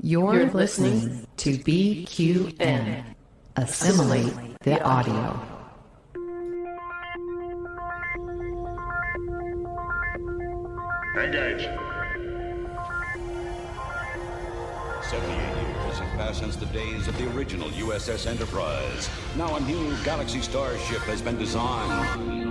You're listening to BQN. Assimilate the audio. Engage. 78 years have passed since the days of the original USS Enterprise. Now a new Galaxy starship has been designed.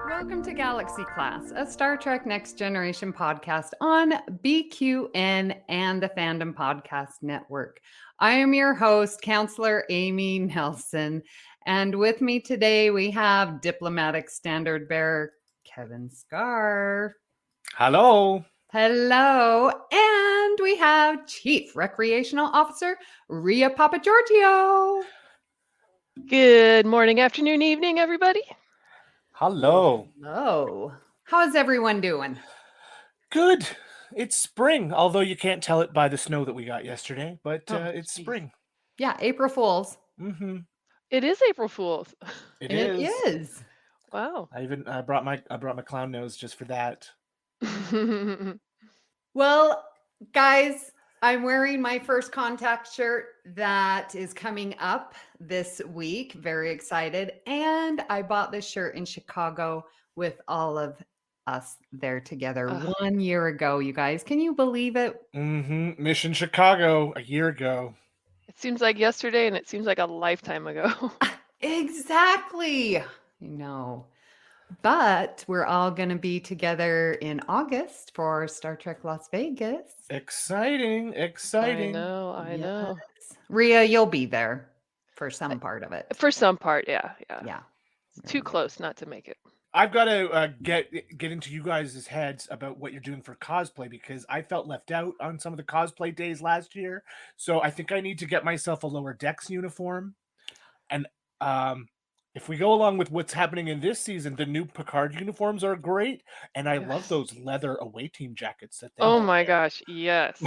Welcome to Galaxy Class, a Star Trek Next Generation podcast on BQN and the Fandom Podcast Network. I am your host, Counselor Amy Nelson, and with me today we have Diplomatic Standard Bearer Kevin Scarf. Hello. Hello. And we have Chief Recreational Officer Ria Papagiorgio. Good morning, afternoon, evening, everybody. Hello. Hello. How's everyone doing? Good. It's spring, although you can't tell it by the snow that we got yesterday, but it's spring. Yeah, April Fools. Mm-hmm. It is April Fool's. It is. Wow. I brought my clown nose just for that. Well, guys, I'm wearing my first contact shirt that is coming up this week. Very excited. And I bought this shirt in Chicago with all of us there together 1 year ago, you guys. Can you believe it? Mm-hmm. Mission Chicago a year ago. It seems like yesterday and it seems like a lifetime ago. Exactly. No. But we're all going to be together in August for Star Trek Las Vegas. Exciting. I know. Yes. Ria, you'll be there for some part of it. For some part, yeah. Yeah. It's too close not to make it. I've got to get into you guys' heads about what you're doing for cosplay, because I felt left out on some of the cosplay days last year. So I think I need to get myself a Lower Decks uniform. And if we go along with what's happening in this season, the new Picard uniforms are great. And I love those leather away team jackets that they have. My gosh, yes.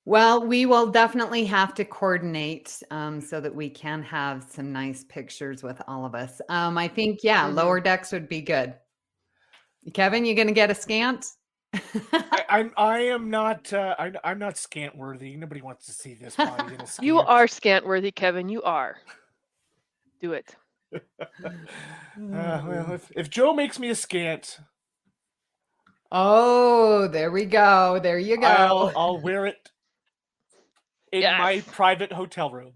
Well, we will definitely have to coordinate so that we can have some nice pictures with all of us. I think, Lower Decks would be good. Kevin, you going to get a scant? I'm not scant worthy. Nobody wants to see this body in a scant. You are scant worthy, Kevin. You are. Do it. Well, if Joe makes me a scant, there we go. There you go. I'll wear it in my private hotel room.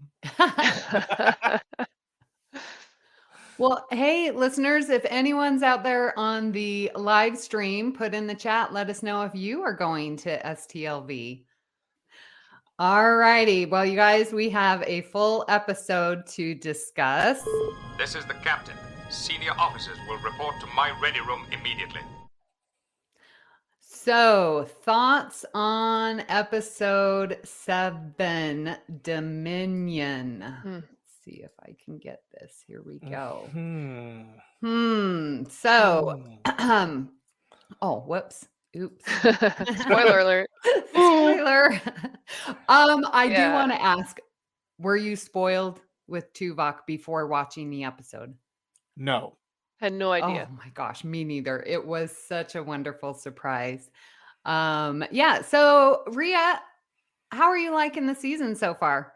Well, hey, listeners, if anyone's out there on the live stream, put in the chat. Let us know if you are going to STLV. All righty. Well, you guys, we have a full episode to discuss. This is the captain. Senior officers will report to my ready room immediately. So, thoughts on episode 7, Dominion. Let's see if I can get this. Here we go. So, whoops. Oops. Spoiler alert. Spoiler. I do want to ask, were you spoiled with Tuvok before watching the episode? No. Had no idea. Oh my gosh, me neither. It was such a wonderful surprise. So Ria, how are you liking the season so far?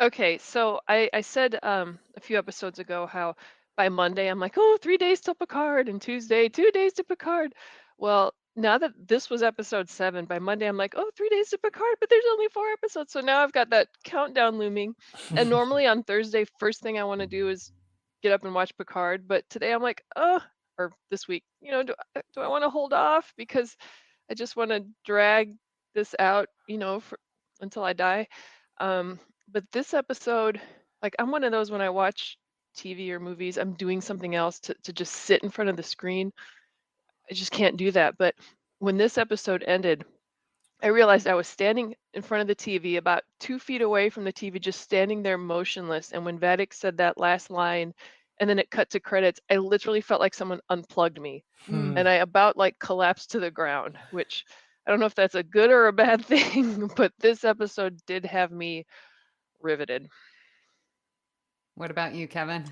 Okay, so I said a few episodes ago how by Monday I'm like, 3 days till Picard, and Tuesday 2 days to Picard. Well, now that this was episode 7, by Monday I'm like, 3 days to Picard, but there's only 4 episodes. So now I've got that countdown looming. And normally on Thursday, first thing I want to do is get up and watch Picard. But today I'm like, or this week, do I want to hold off? Because I just want to drag this out, until I die. But this episode, like, I'm one of those when I watch TV or movies, I'm doing something else to just sit in front of the screen. I just can't do that. But when this episode ended, I realized I was standing in front of the TV about 2 feet away from the TV, just standing there motionless. And when Vadik said that last line, and then it cut to credits, I literally felt like someone unplugged me. And I about collapsed to the ground, which I don't know if that's a good or a bad thing, but this episode did have me riveted. What about you, Kevin?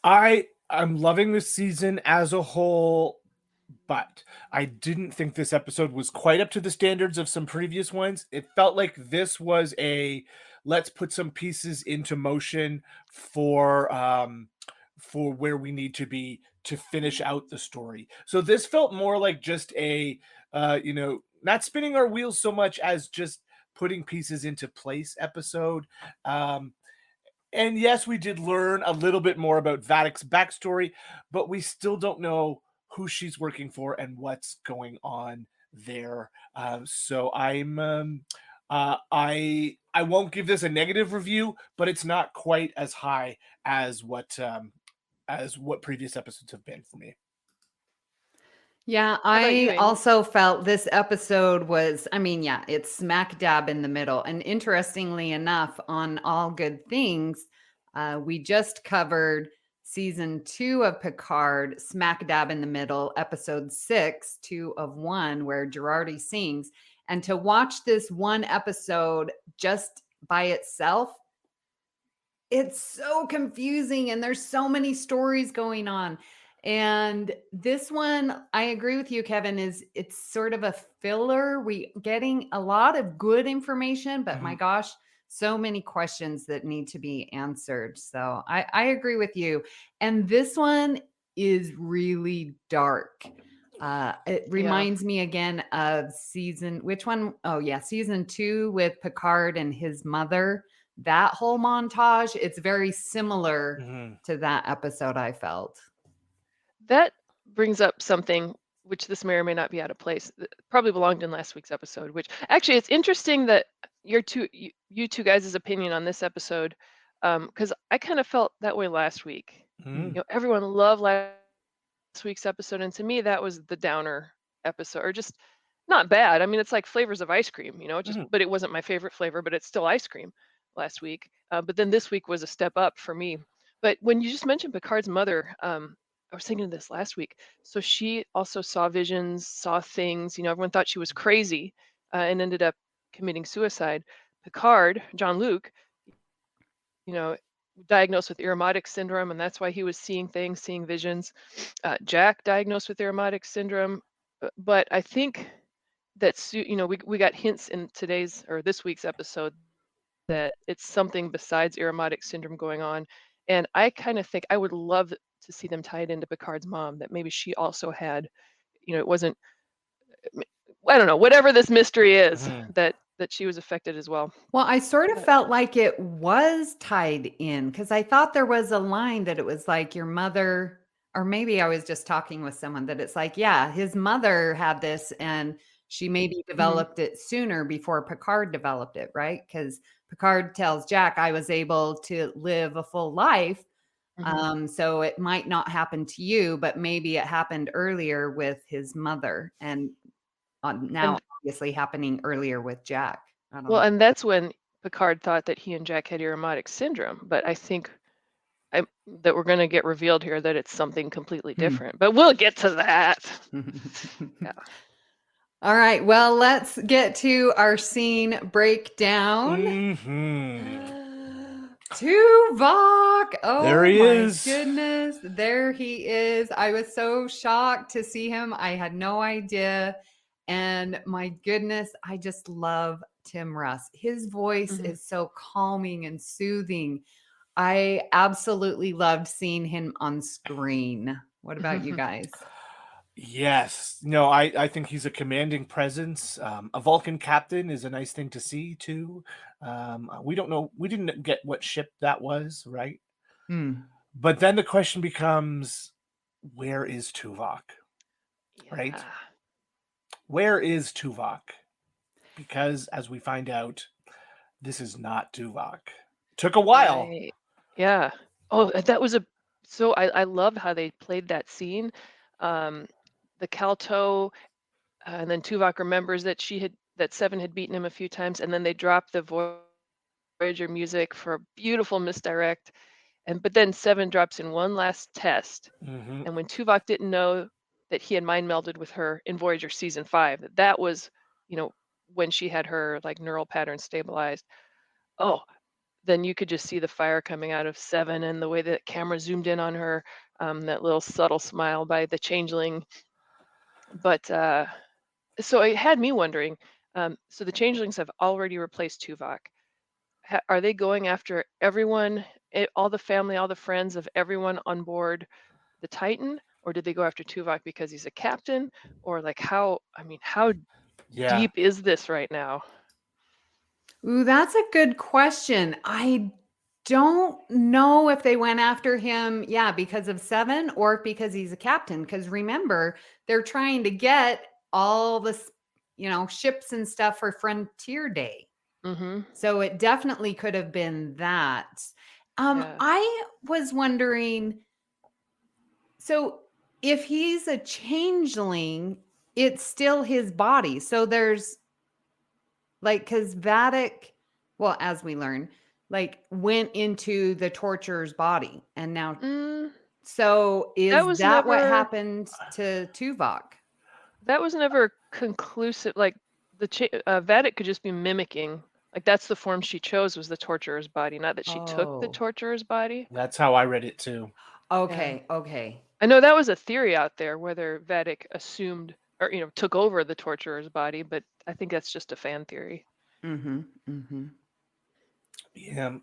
I'm loving this season as a whole, but I didn't think this episode was quite up to the standards of some previous ones. It felt like this was let's put some pieces into motion for where we need to be to finish out the story. So this felt more like just not spinning our wheels so much as just putting pieces into place episode. And yes, we did learn a little bit more about Vadic's backstory, but we still don't know who she's working for and what's going on there. So I won't give this a negative review, but it's not quite as high as what previous episodes have been for me. Yeah, about you, I Amy? also felt this episode was, it's smack dab in the middle. And interestingly enough, on All Good Things, we just covered season 2 of Picard, smack dab in the middle, episode 6, 2 of 1, where Girardi sings. And to watch this one episode just by itself, it's so confusing and there's so many stories going on. And this one, I agree with you, Kevin, it's sort of a filler. We getting a lot of good information, but my gosh, so many questions that need to be answered. So I agree with you. And this one is really dark. It reminds me again of which one? Oh yeah, season 2 with Picard and his mother. That whole montage, it's very similar to that episode, I felt. That brings up something which this may or may not be out of place. Probably belonged in last week's episode, which actually it's interesting that you two guys' opinion on this episode, because I kind of felt that way last week. Everyone loved last week's episode, and to me that was the downer episode, or just not bad. It's like flavors of ice cream, but it wasn't my favorite flavor, but it's still ice cream last week. But then this week was a step up for me. But when you just mentioned Picard's mother, I was thinking of this last week. So she also saw visions, saw things. Everyone thought she was crazy and ended up committing suicide. Picard, Jean-Luc, diagnosed with Irumodic syndrome, and that's why he was seeing things, seeing visions. Jack diagnosed with Irumodic syndrome, but I think that we got hints in this week's episode that it's something besides Irumodic syndrome going on, and I kind of think I would love to see them tie it into Picard's mom, that maybe she also had, it wasn't, I don't know, whatever this mystery is, that she was affected as well. Well, I sort of felt like it was tied in, because I thought there was a line that it was like your mother, or maybe I was just talking with someone, that it's like, yeah, his mother had this and she maybe developed it sooner before Picard developed it, right? Because Picard tells Jack, I was able to live a full life. So it might not happen to you, but maybe it happened earlier with his mother, and now obviously happening earlier with Jack. I don't know. And that's when Picard thought that he and Jack had Irumodic syndrome, but I think that we're going to get revealed here that it's something completely different, but we'll get to that. Yeah. All right, well, let's get to our scene breakdown. Tuvok! Oh, there he is. Goodness, there he is. I was so shocked to see him. I had no idea. And my goodness, I just love Tim Russ. His voice is so calming and soothing. I absolutely loved seeing him on screen. What about you guys? Yes. No, I think he's a commanding presence. A Vulcan captain is a nice thing to see too. We don't know. We didn't get what ship that was, right? But then the question becomes, where is Tuvok? Right? Where is Tuvok? Because as we find out, this is not Tuvok. Took a while. Right. Yeah. Oh, that was I loved how they played that scene. The Calto, and then Tuvok remembers that Seven had beaten him a few times, and then they dropped the Voyager music for a beautiful misdirect. But then Seven drops in one last test. And when Tuvok didn't know that he had mind melded with her in Voyager season 5, that was, when she had her like neural pattern stabilized. Oh, then you could just see the fire coming out of Seven, and the way that camera zoomed in on her, that little subtle smile by the changeling. But so it had me wondering. So the changelings have already replaced Tuvok. Are they going after everyone, all the family, all the friends of everyone on board the Titan, or did they go after Tuvok because he's a captain, or like how? I mean, how Yeah. deep is this right now? Ooh, that's a good question. I don't know if they went after him, because of Seven or because he's a captain. Because remember, they're trying to get all this, ships and stuff for Frontier Day. Mm-hmm. So it definitely could have been that. Yeah. I was wondering, so if he's a changeling, it's still his body. So there's because Vadic, well, as we learn, went into the torturer's body, and now, so is that what happened to Tuvok? That was never conclusive. Like the Vadic could just be mimicking. Like that's the form she chose, was the torturer's body, not that she took the torturer's body. That's how I read it too. Okay, okay. I know that was a theory out there, whether Vadic assumed or took over the torturer's body, but I think that's just a fan theory. Mm-hmm. Mm-hmm. Yeah,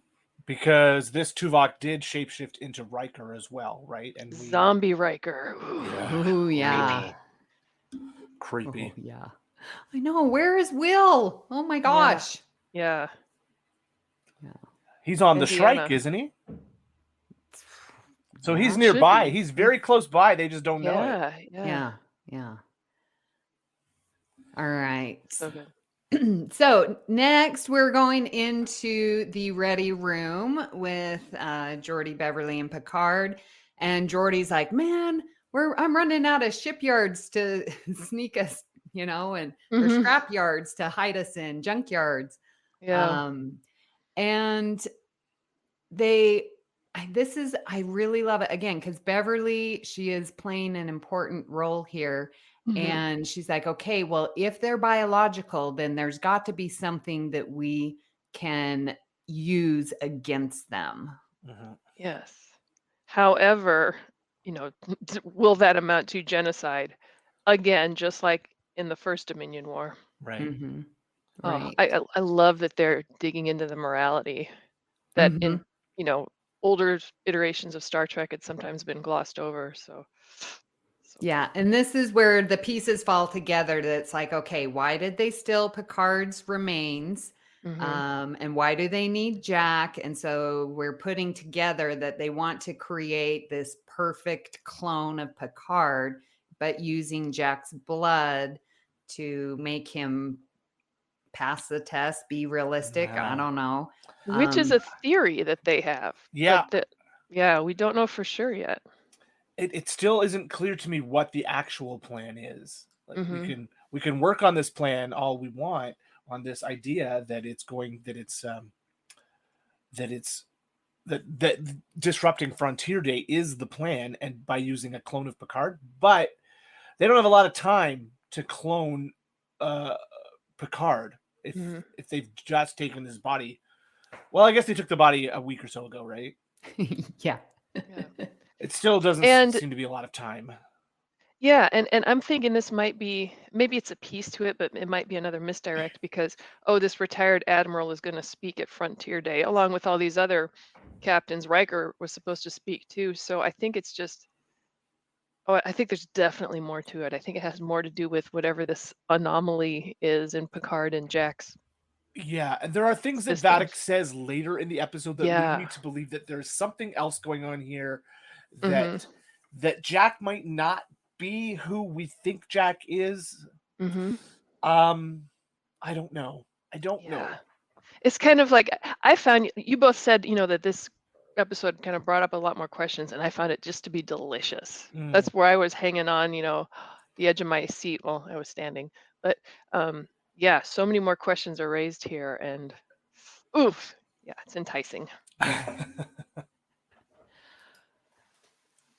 because this Tuvok did shapeshift into Riker as well, right? And Zombie Riker. Ooh, yeah. Creepy. Oh, yeah. I know. Where is Will? Oh my gosh. Yeah. He's on the Indiana. Shrike, isn't he? So he's nearby. He's very close by. They just don't know it. Yeah. All right. So good. So next we're going into the ready room with Geordi, Beverly, and Picard. And Geordi's like, man, I'm running out of shipyards to sneak us, and or scrap yards to hide us in, junkyards. Yeah. And I really love it again, because Beverly, she is playing an important role here. And she's like, okay, well, if they're biological, then there's got to be something that we can use against them. Yes. However, will that amount to genocide? Again, just like in the first Dominion War. Right. Mm-hmm. Right. I love that they're digging into the morality that in older iterations of Star Trek had sometimes been glossed over. So yeah, and this is where the pieces fall together. That's like, okay, why did they steal Picard's remains? And why do they need Jack? And so we're putting together that they want to create this perfect clone of Picard, but using Jack's blood to make him pass the test, be realistic. I don't know. Which is a theory that they have. Yeah. But we don't know for sure yet. It still isn't clear to me what the actual plan is. Like we can work on this plan all we want, on this idea that that disrupting Frontier Day is the plan, and by using a clone of Picard, but they don't have a lot of time to clone Picard if they've just taken his body. Well, I guess they took the body a week or so ago, right? Yeah. It still doesn't seem to be a lot of time. Yeah, and I'm thinking this might be, maybe it's a piece to it, but it might be another misdirect because, this retired admiral is going to speak at Frontier Day, along with all these other captains. Riker was supposed to speak too. So I think it's just, I think there's definitely more to it. I think it has more to do with whatever this anomaly is in Picard and Jack's. Yeah, and there are things that Vadic says later in the episode that lead me to believe that there's something else going on here, that Jack might not be who we think Jack is. I don't know. I don't know. It's kind of like, I found, you both said, that this episode kind of brought up a lot more questions, and I found it just to be delicious. That's where I was hanging on, the edge of my seat while I was standing. But so many more questions are raised here, and it's enticing.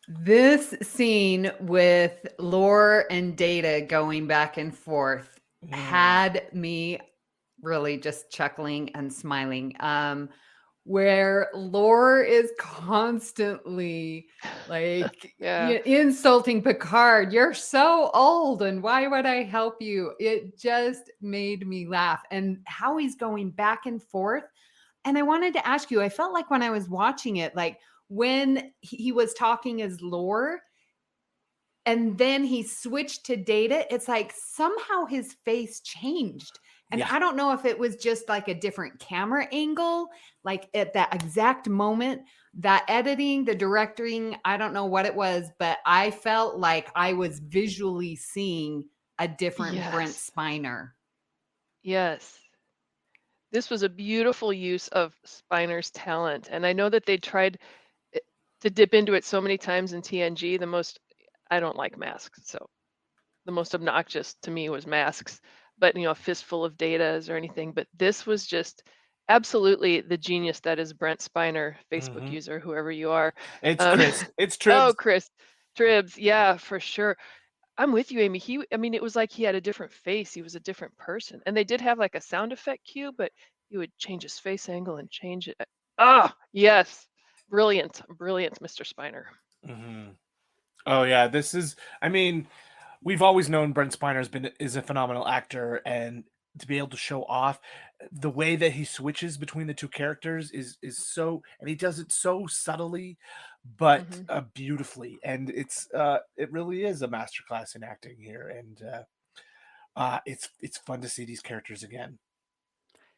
This scene with Lore and Data going back and forth had me really just chuckling and smiling. where Lore is constantly like Yeah. insulting Picard. You're so old, and why would I help you? It just made me laugh. And how he's going back and forth. And I wanted to ask you, I felt like when I was watching it, like when he was talking as Lore, and then he switched to Data, it's like somehow his face changed. And Yeah. I don't know if it was just like a different camera angle, like at that exact moment, that editing, the directing, I don't know what it was, but I felt like I was visually seeing a different Brent Yes. Spiner. Yes. This was a beautiful use of Spiner's talent. And I know that they tried to dip into it so many times in TNG. I don't like masks. So the most obnoxious to me was masks, but a fistful of Datas or anything. But this was just absolutely the genius that is Brent Spiner, Facebook user, whoever you are. It's Chris. It's Tribs. Oh, Chris Tribs. Yeah, for sure. I'm with you, Amy. It was like he had a different face. He was a different person. And they did have like a sound effect cue, but he would change his face angle and change it. Yes. Brilliant, Mr. Spiner. Oh yeah, we've always known Brent Spiner is a phenomenal actor, and to be able to show off the way that he switches between the two characters is so, and he does it so subtly, but beautifully, and it really is a masterclass in acting here, and it's fun to see these characters again.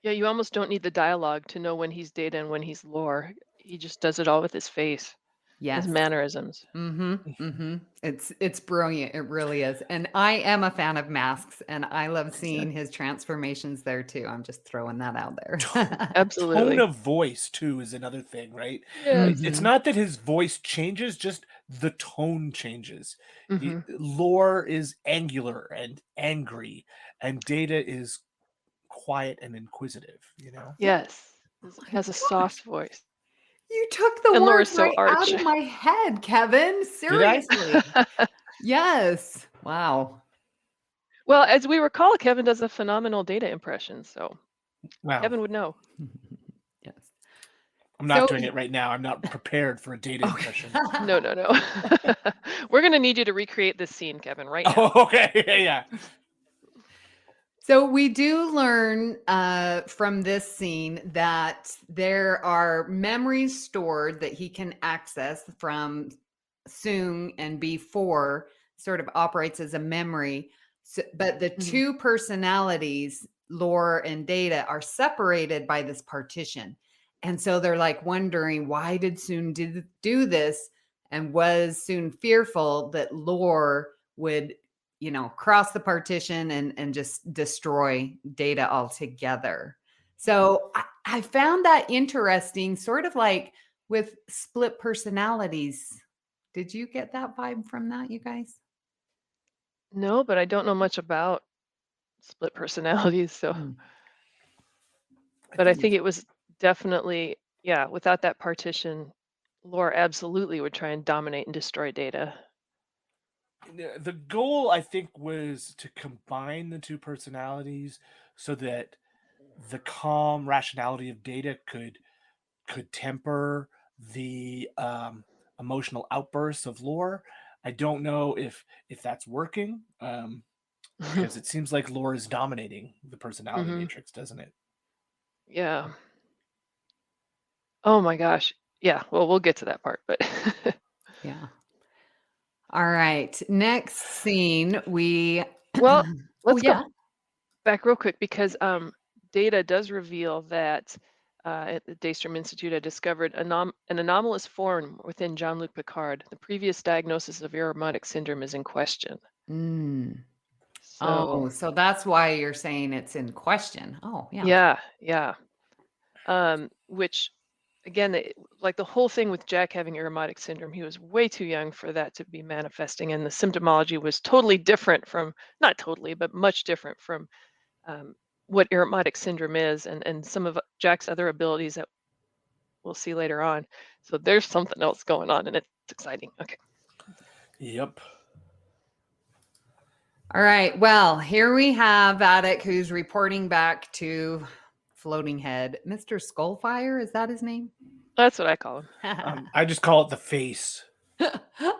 Yeah, you almost don't need the dialogue to know when he's Data and when he's Lore. He just does it all with his face, his mannerisms. It's brilliant. It really is. And I am a fan of masks, and I love seeing his transformations there too. I'm just throwing that out there. Absolutely. Tone of voice too is another thing, right? Yes. It's not that his voice changes, just the tone changes. Lore is angular and angry, and Data is quiet and inquisitive, Yes. Has a soft voice. You took the And words Laura's so right arch. out of my head, Kevin. Seriously. Yes. Wow. Well, as we recall, Kevin does a phenomenal Data impression, so Wow. Kevin would know. Yes. I'm not doing it right now. I'm not prepared for a Data impression. No. We're going to need you to recreate this scene, Kevin, right now. Oh, okay. Yeah. So we do learn from this scene that there are memories stored that he can access from Soong, and B4 sort of operates as a memory. So, but the two personalities, Lore and Data, are separated by this partition. And so they're like wondering, why did Soong do this? And was Soong fearful that Lore would cross the partition and just destroy Data altogether? So I found that interesting, sort of like with split personalities. Did you get that vibe from that, you guys? No, but I don't know much about split personalities, so. But I think it was definitely, without that partition, Lore absolutely would try and dominate and destroy Data. The goal, I think, was to combine the two personalities so that the calm rationality of Data could temper the emotional outbursts of Lore. I don't know if that's working, because it seems like Lore is dominating the personality matrix, doesn't it? Yeah. Oh my gosh. Yeah. Well, we'll get to that part, but. Yeah. All right. Next scene, Well, let's go back real quick, because Data does reveal that at the Daystrom Institute had discovered an anomalous form within Jean-Luc Picard. The previous diagnosis of aromatic syndrome is in question. So that's why you're saying it's in question. Oh, yeah. Yeah. Which, again, like the whole thing with Jack having aromatic syndrome, he was way too young for that to be manifesting, and the symptomology was totally different from, not totally, but much different from what aromatic syndrome is, and some of Jack's other abilities that we'll see later on. So there's something else going on, and it's exciting. Okay. Yep. All right. Well, here we have Vadic, who's reporting back to Floating Head. Mr. Skullfire, is that his name? That's what I call him. I just call it the face.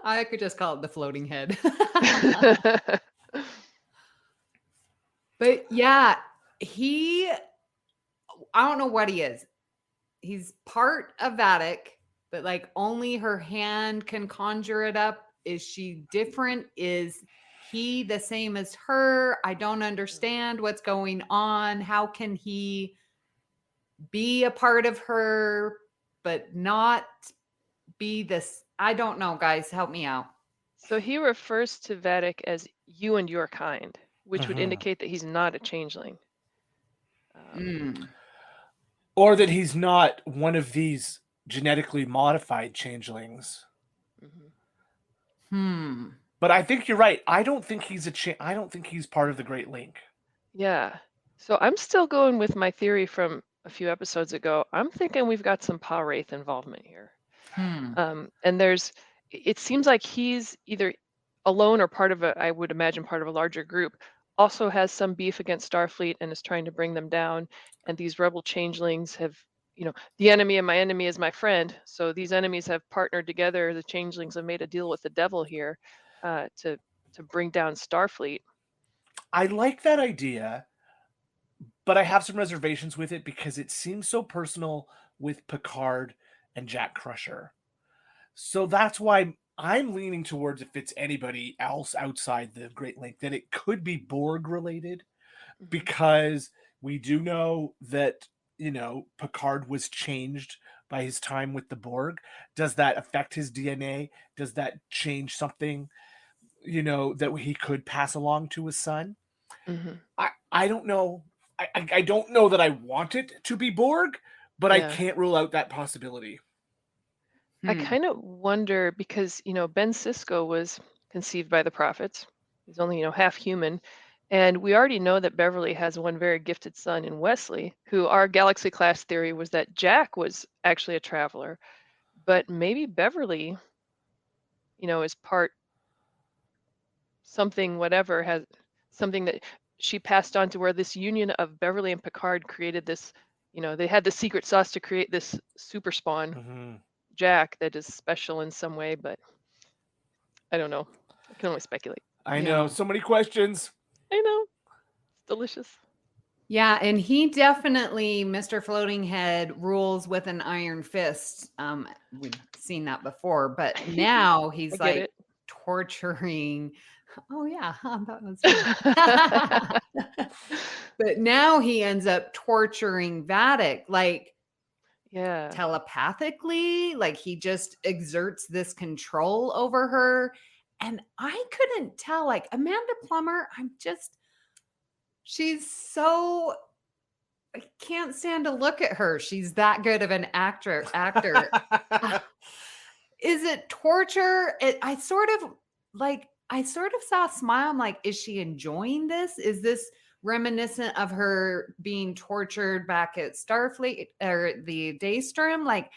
I could just call it the Floating Head. But yeah, I don't know what he is. He's part of Vatic, but like only her hand can conjure it up. Is she different? Is he the same as her? I don't understand what's going on. How can he be a part of her, but not be this? I don't know, guys. Help me out. So he refers to Vatic as you and your kind, which would Mhm. indicate that he's not a changeling. Or that he's not one of these genetically modified changelings. But I think you're right. I don't think he's I don't think he's part of the Great Link. Yeah. So I'm still going with my theory from a few episodes ago. I'm thinking we've got some Pa Wraith involvement here. And it seems like he's either alone or part of I would imagine part of a larger group, also has some beef against Starfleet and is trying to bring them down. And these rebel changelings have, the enemy of my enemy is my friend. So these enemies have partnered together. The changelings have made a deal with the devil here to bring down Starfleet. I like that idea, but I have some reservations with it because it seems so personal with Picard and Jack Crusher. So that's why I'm leaning towards, if it's anybody else outside the Great Link, that it could be Borg related, because we do know that, Picard was changed by his time with the Borg. Does that affect his DNA? Does that change something, that he could pass along to his son? I don't know. I don't know that I want it to be Borg, but I can't rule out that possibility. I kind of wonder because, Ben Sisko was conceived by the prophets. He's only, half human. And we already know that Beverly has one very gifted son in Wesley, who our galaxy class theory was that Jack was actually a traveler. But maybe Beverly, is part something, whatever, has something that she passed on to where this union of Beverly and Picard created this, they had the secret sauce to create this super spawn. Jack that is special in some way, but I don't know. I can only speculate. I know. So many questions. I know. It's delicious. Yeah, and he definitely, Mr. Floating Head, rules with an iron fist. We've seen that before, but now he's like torturing. Oh yeah, that was but now he ends up torturing Vatic, like telepathically, like he just exerts this control over her. And I couldn't tell, like Amanda Plummer, she's so, I can't stand to look at her. She's that good of an actor. Is it torture? I sort of saw a smile. I'm like, is she enjoying this? Is this reminiscent of her being tortured back at Starfleet or the Daystrom? Like,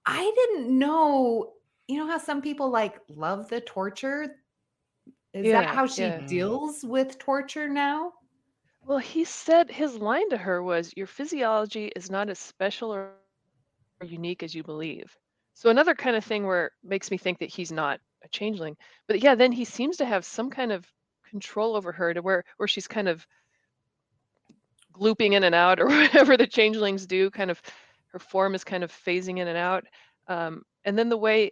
I didn't know, how some people like love the torture? Is that how she deals with torture now? Well, he said his line to her was, your physiology is not as special or unique as you believe. So another kind of thing where it makes me think that he's not a changeling. But yeah, then he seems to have some kind of control over her to where she's kind of glooping in and out or whatever the changelings do, kind of her form is kind of phasing in and out. And then the way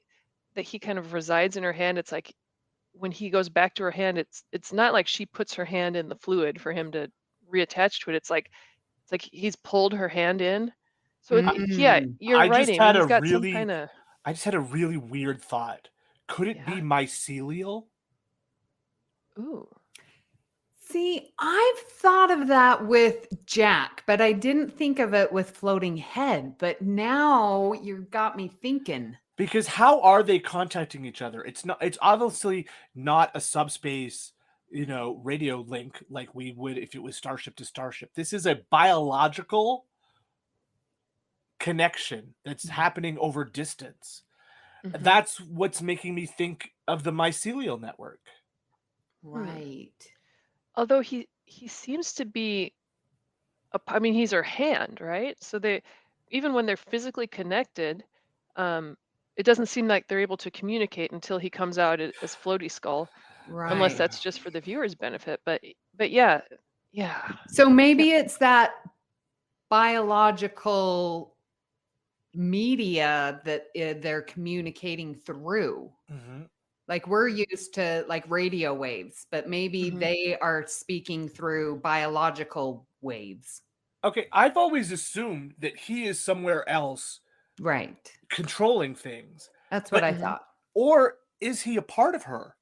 that he kind of resides in her hand, it's like when he goes back to her hand, it's not like she puts her hand in the fluid for him to reattach to it. It's like he's pulled her hand in. So yeah, you're right. He's got some kind of. I just had a really weird thought. Could it be mycelial? Ooh. See, I've thought of that with Jack, but I didn't think of it with Floating Head. But now you got me thinking. Because how are they contacting each other? It's obviously not a subspace, radio link like we would if it was starship to starship. This is a biological connection that's happening over distance. That's what's making me think of the mycelial network. Right. Although he seems to be I mean, he's her hand, right? So they, even when they're physically connected, um, it doesn't seem like they're able to communicate until he comes out as Floaty Skull, unless Right. that's just for the viewer's benefit. But yeah, yeah, So maybe it's that biological media that they're communicating through. Mm-hmm. Like we're used to like radio waves, but maybe Mhm. they are speaking through biological waves. Okay, I've always assumed that he is somewhere else Right. controlling things. That's what But I Mhm. thought. or is he a part of her?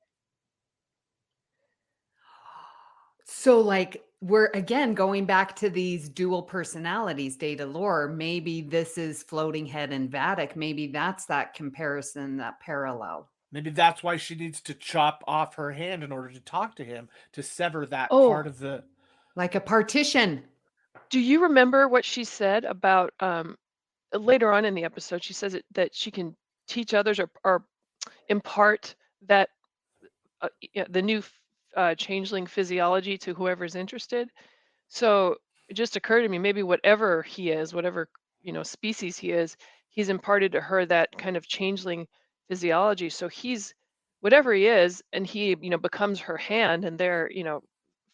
So like we're again going back to these dual personalities, Data Lore. Maybe this is Floating Head and Vatic. Maybe that's that comparison, that parallel. Maybe that's why she needs to chop off her hand in order to talk to him, to sever that part Oh, of the. Like a partition. do you remember what she said about later on in the episode? She says that she can teach others or impart that the new changeling physiology to whoever's interested. So it just occurred to me, maybe whatever he is, whatever species he is, he's imparted to her that kind of changeling physiology. So he's whatever he is, and he becomes her hand, and they're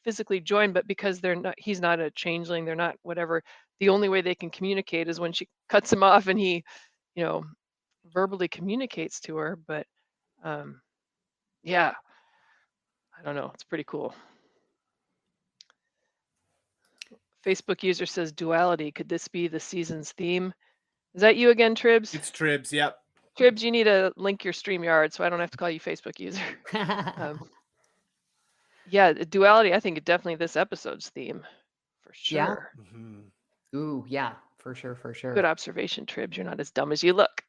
physically joined, but because he's not a changeling, they're not whatever. The only way they can communicate is when she cuts him off, and he, you know, verbally communicates to her. But yeah, I don't know. It's pretty cool. Facebook user says duality. Could this be the season's theme? Is that you again, Tribs? It's Tribs, yep. Tribs, you need to link your StreamYard so I don't have to call you Facebook user. Yeah, duality, I think it definitely this episode's theme for Yeah. sure. Mm-hmm. Ooh, yeah, for sure, for sure. Good observation, Tribs. You're not as dumb as you look.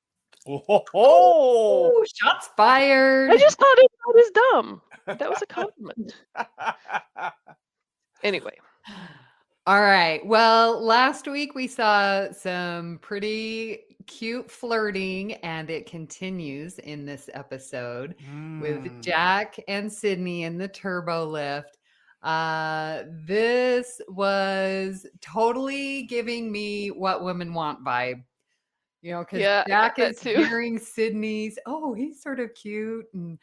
Oh, Ooh, shots fired. I just thought he's not as dumb. That was a compliment. Anyway. All right. Well, last week we saw some pretty cute flirting, and it continues in this episode with Jack and Sydney in the turbo lift. This was totally giving me what women want vibe. Because Yeah, I Jack got that is too. hearing Sydney's, oh, he's sort of cute, and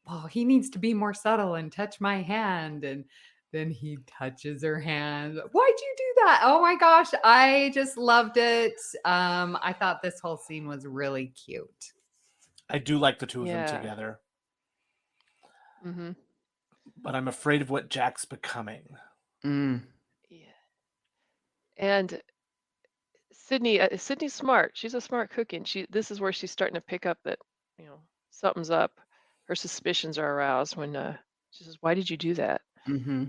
oh, he needs to be more subtle and touch my hand. And then he touches her hand. Why'd you do that? Oh my gosh, I just loved it. I thought this whole scene was really cute. I do like the two of them Yeah. together, Mm-hmm. but I'm afraid of what Jack's becoming. Mm. Yeah. And Sydney's smart. She's a smart cook, and this is where she's starting to pick up that something's up. Her suspicions are aroused when she says, "Why did you do that?" Mm-hmm.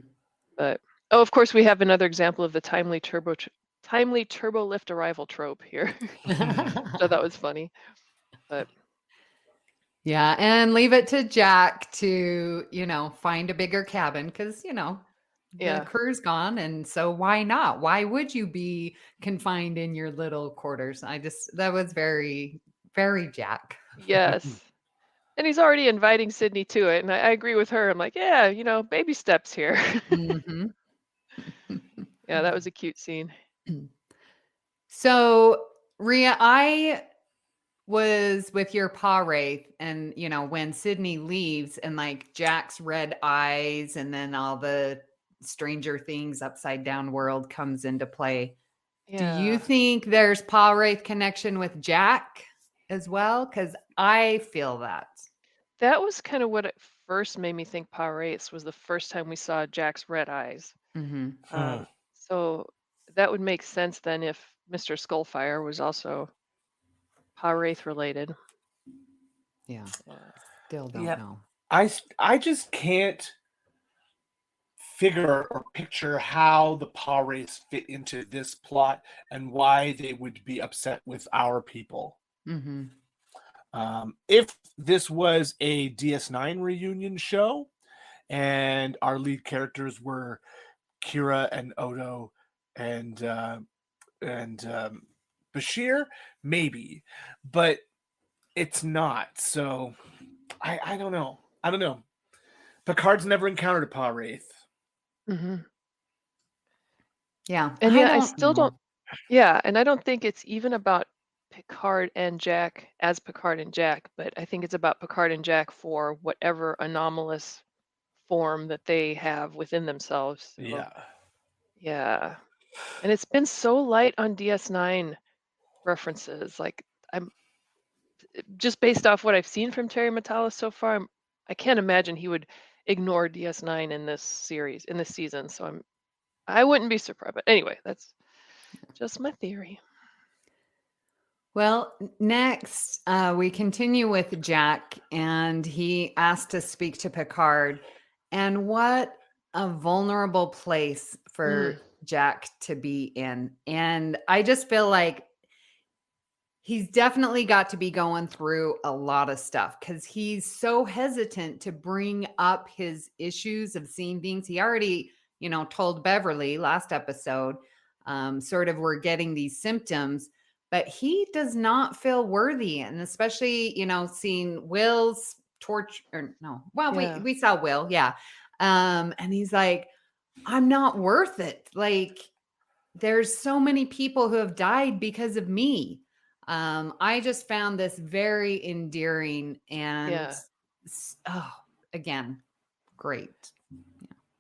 But of course, we have another example of the timely turbo lift arrival trope here. So that was funny. But Yeah, and leave it to Jack to, find a bigger cabin because, Yeah. the crew's gone. And so why not? Why would you be confined in your little quarters? That was very, very Jack. Yes. And he's already inviting Sydney to it. And I agree with her. I'm like, yeah, baby steps here. Mm-hmm. Yeah, that was a cute scene. So, Ria, I was with your paw wraith, and when Sydney leaves and like Jack's red eyes and then all the Stranger Things upside down world comes into play. Yeah. Do you think there's paw wraith connection with Jack as well? Because I feel that. That was kind of what at first made me think paw wraiths was the first time we saw Jack's red eyes. Mm-hmm. So that would make sense then if Mr. Skullfire was also paw wraith related. Yeah. Still don't Yeah. know. I just can't figure or picture how the paw wraiths fit into this plot and why they would be upset with our people. Mm-hmm. If this was a DS9 reunion show and our lead characters were Kira and Odo and Bashir, maybe, but it's not. So I don't know. Picard's never encountered a paw wraith. Mm-hmm. Yeah. And I I don't still know. don't. Yeah, and I don't think it's even about Picard and Jack as Picard and Jack, but I think it's about Picard and Jack for whatever anomalous form that they have within themselves. So, Yeah. yeah. And it's been so light on DS9 references. Like, I'm just based off what I've seen from Terry Matalas so far, I can't imagine he would ignore DS9 in this series, in this season. So I wouldn't be surprised. But anyway, that's just my theory. Well, next, we continue with Jack, and he asked to speak to Picard. And what a vulnerable place for Jack to be in. And I just feel like he's definitely got to be going through a lot of stuff because he's so hesitant to bring up his issues of seeing things. He already, told Beverly last episode, sort of we're getting these symptoms, but he does not feel worthy. And especially, seeing Will's torch or no, well, Yeah. we saw Will. Yeah. And he's like, I'm not worth it. Like there's so many people who have died because of me. I just found this very endearing and again, great.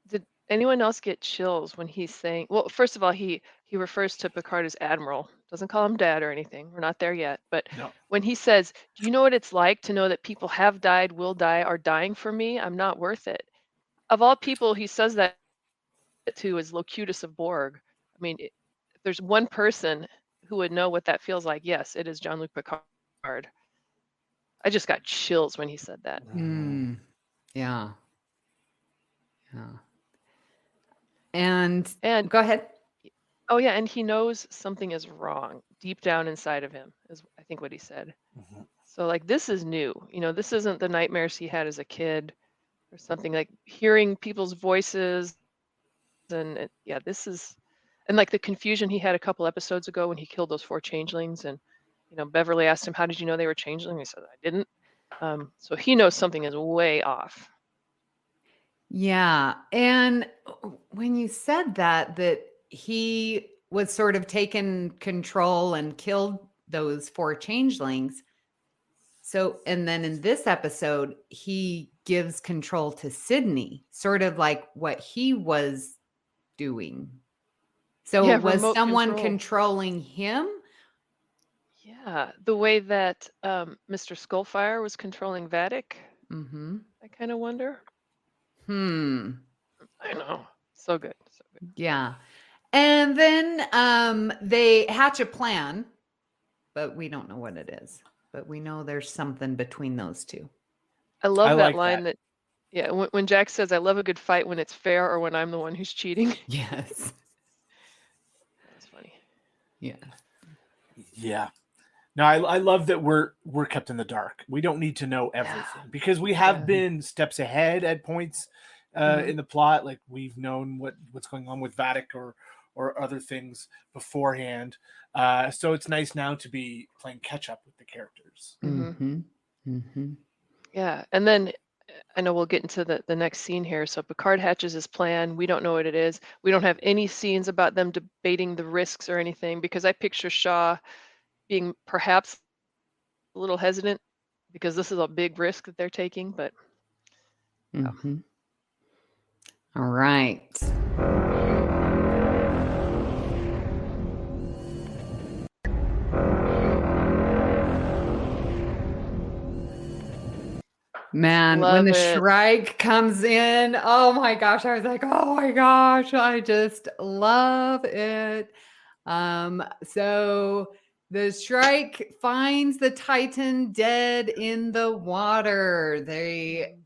Did anyone else get chills when he's saying, well, first of all, he refers to Picard as Admiral, doesn't call him Dad or anything. We're not there yet. But No. when he says, do you know what it's like to know that people have died, will die, are dying for me? I'm not worth it. Of all people, he says that to is Locutus of Borg. I mean, if there's one person who would know what that feels like, yes, it is Jean-Luc Picard. I just got chills when he said that. Yeah. And go ahead. Oh yeah, and he knows something is wrong deep down inside of him, is I think what he said. So like this is new. This isn't the nightmares he had as a kid or something, like hearing people's voices and this is, and like the confusion he had a couple episodes ago when he killed those 4 changelings, and Beverly asked him, how did you know they were changelings? He said, I didn't. So he knows something is way off. Yeah. And when you said that he was sort of taken control and killed those 4 changelings. So, and then in this episode, he gives control to Sydney, sort of like what he was doing. So was someone controlling him? Yeah, the way that Mr. Skullfire was controlling Vadic. I kind of wonder. I know. So good. So good. Yeah. And then they hatch a plan, but we don't know what it is. But we know there's something between those two. I love that line that when Jack says, I love a good fight when it's fair or when I'm the one who's cheating. Yes. That's funny. Yeah. Yeah. No, I love that we're kept in the dark. We don't need to know everything because we have been steps ahead at points in the plot. Like we've known what's going on with Vadic or other things beforehand. So it's nice now to be playing catch up with the characters. Yeah. And then I know we'll get into the next scene here. So Picard hatches his plan. We don't know what it is. We don't have any scenes about them debating the risks or anything, because I picture Shaw being perhaps a little hesitant because this is a big risk that they're taking. But All right. Man, when the Shrike comes in, oh my gosh, I was like, oh my gosh, I just love it. So the Shrike finds the Titan dead in the water. They,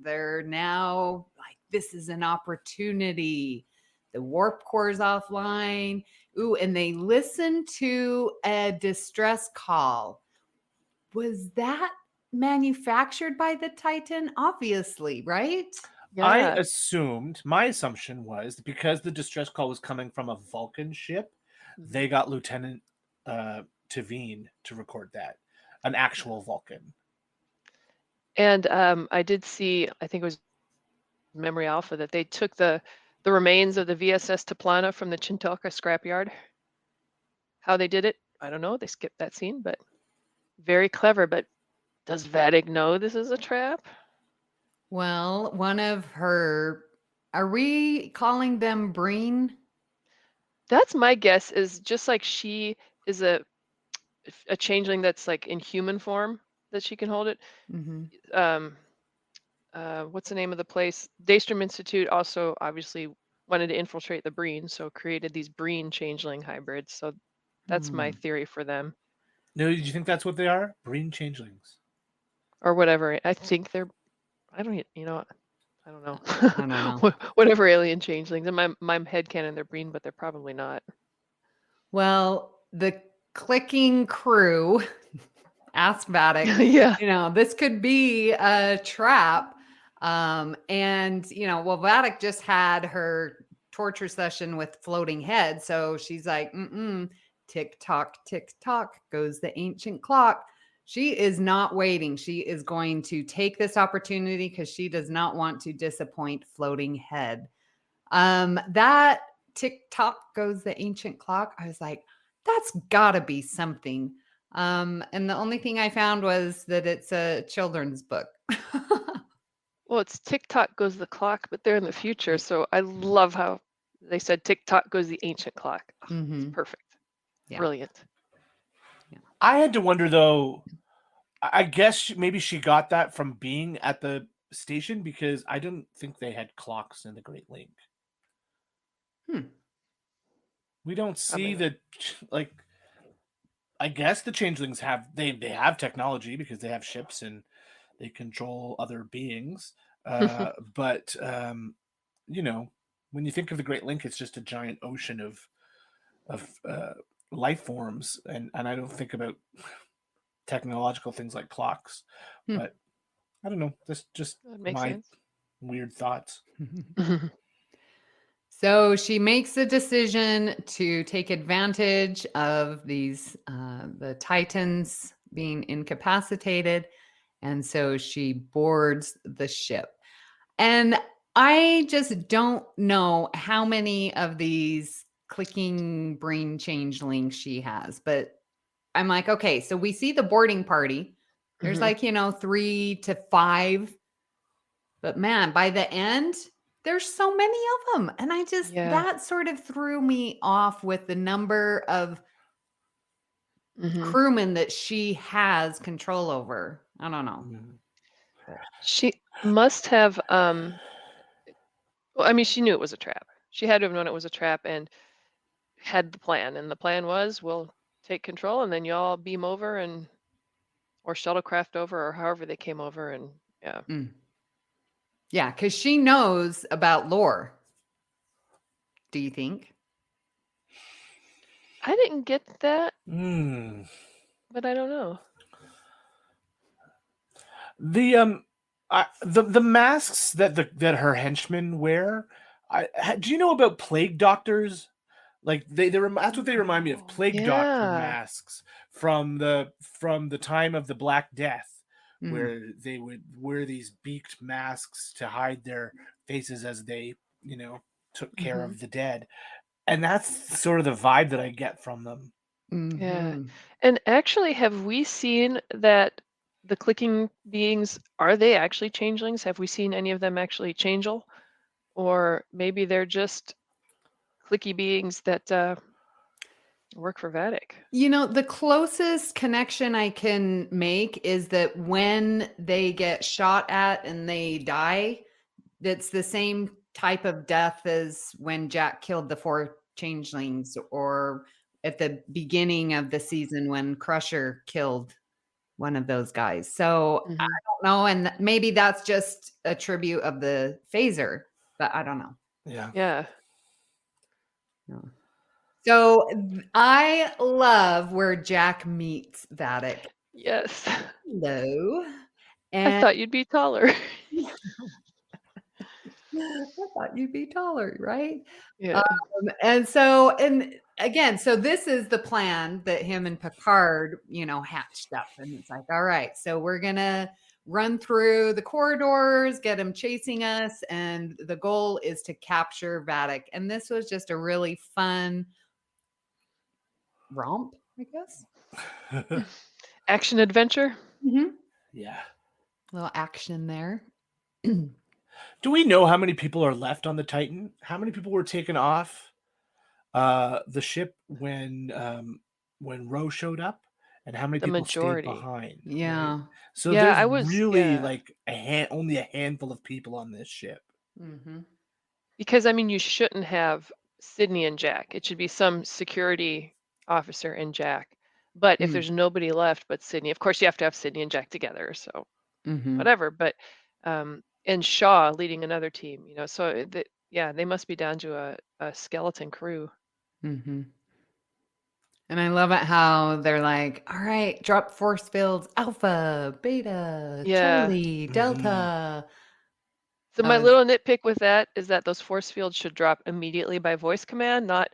they're now like, this is an opportunity. The warp core's offline. Ooh, and they listen to a distress call. Was that manufactured by the Titan? Obviously, right? Yeah. My assumption was that because the distress call was coming from a Vulcan ship, they got Lieutenant Tavine to record that, an actual Vulcan. And I did see, I think it was Memory Alpha, that they took the the remains of the VSS Taplana from the Chintalka scrapyard. How they did it, I don't know. They skipped that scene, but very clever. But does Vatic know this is a trap? Well, one of her, are we calling them Breen? That's my guess, is just like she is a changeling that's like in human form, that she can hold it. Mm-hmm. What's the name of the place? Daystrom Institute also obviously wanted to infiltrate the Breen, so created these Breen changeling hybrids. So that's my theory for them. No, did you think that's what they are? Breen changelings. Or whatever. I think they're, I don't know. I don't know. Whatever alien changelings. In my headcanon, they're Breen, but they're probably not. Well, the clicking crew asked Vatic, Yeah. this could be a trap. And, Vatic just had her torture session with floating head. So she's like, tick tock, goes the ancient clock. She is not waiting. She is going to take this opportunity because she does not want to disappoint floating head. That tick tock goes the ancient clock. I was like, that's gotta be something. And the only thing I found was that it's a children's book. Well, it's tick-tock goes the clock, but they're in the future. So I love how they said tick-tock goes the ancient clock. It's perfect. Yeah. Brilliant. Yeah. I had to wonder, though, I guess maybe she got that from being at the station, because I didn't think they had clocks in the Great Link. We don't see I guess the changelings have technology because they have ships and they control other beings. But when you think of the Great Link, it's just a giant ocean of life forms, and I don't think about technological things like clocks. But I don't know. That's just my weird thoughts. So she makes a decision to take advantage of these, the Titans being incapacitated. And so she boards the ship. And I just don't know how many of these clicking brain changelings she has. But I'm like, okay, so we see the boarding party. There's 3 to 5. But man, by the end, there's so many of them. And I just, that sort of threw me off with the number of crewmen that she has control over. I don't know. She must have, she knew it was a trap. She had to have known it was a trap and had the plan. And the plan was, we'll take control and then y'all beam over or shuttlecraft over, or however they came over. And yeah, because she knows about lore. Do you think? I didn't get that, but I don't know. The masks that her henchmen wear. Do you know about plague doctors? Like that's what they remind me of. Plague doctor masks from the time of the Black Death, where they would wear these beaked masks to hide their faces as they took care of the dead. And that's sort of the vibe that I get from them. Yeah. And actually, have we seen that the clicking beings, are they actually changelings? Have we seen any of them actually changeable? Or maybe they're just clicky beings that work for Vatic? The closest connection I can make is that when they get shot at and they die, it's the same type of death as when Jack killed the 4 changelings, or at the beginning of the season when Crusher killed one of those guys. So I don't know. And maybe that's just a tribute of the phaser, but I don't know. Yeah. So I love where Jack meets Vatic. Yes. Hello. And I thought you'd be taller. I thought you'd be taller, right? Yeah. And again, so this is the plan that him and Picard, hatched up. And it's like, all right, so we're gonna run through the corridors, get him chasing us, and the goal is to capture Vadic. And this was just a really fun romp, I guess. Action adventure. Mm-hmm. Yeah. Little action there. Do we know how many people are left on the Titan? How many people were taken off the ship when Ro showed up, and how many The people majority. stayed behind? Yeah. Right? So Yeah, there's I was really yeah. like only a handful of people on this ship. Mm-hmm. Because I mean, you shouldn't have Sydney and Jack. It should be some security officer and Jack. But if Mm. there's nobody left but Sydney, of course you have to have Sydney and Jack together. So Mm-hmm. whatever. But and Shaw leading another team, you know. So yeah, they must be down to a skeleton crew. Mm-hmm. And I love it how they're like, all right, drop force fields, Alpha, Beta, Yeah. Charlie, Delta. So I my was- little nitpick with that is that those force fields should drop immediately by voice command, not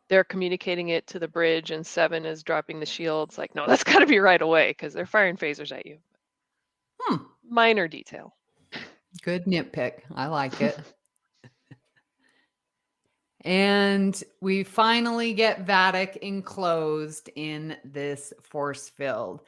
they're communicating it to the bridge and Seven is dropping the shields. Like, no, that's got to be right away because they're firing phasers at you. Minor detail. Good nitpick. I like it. And we finally get Vadic enclosed in this force field.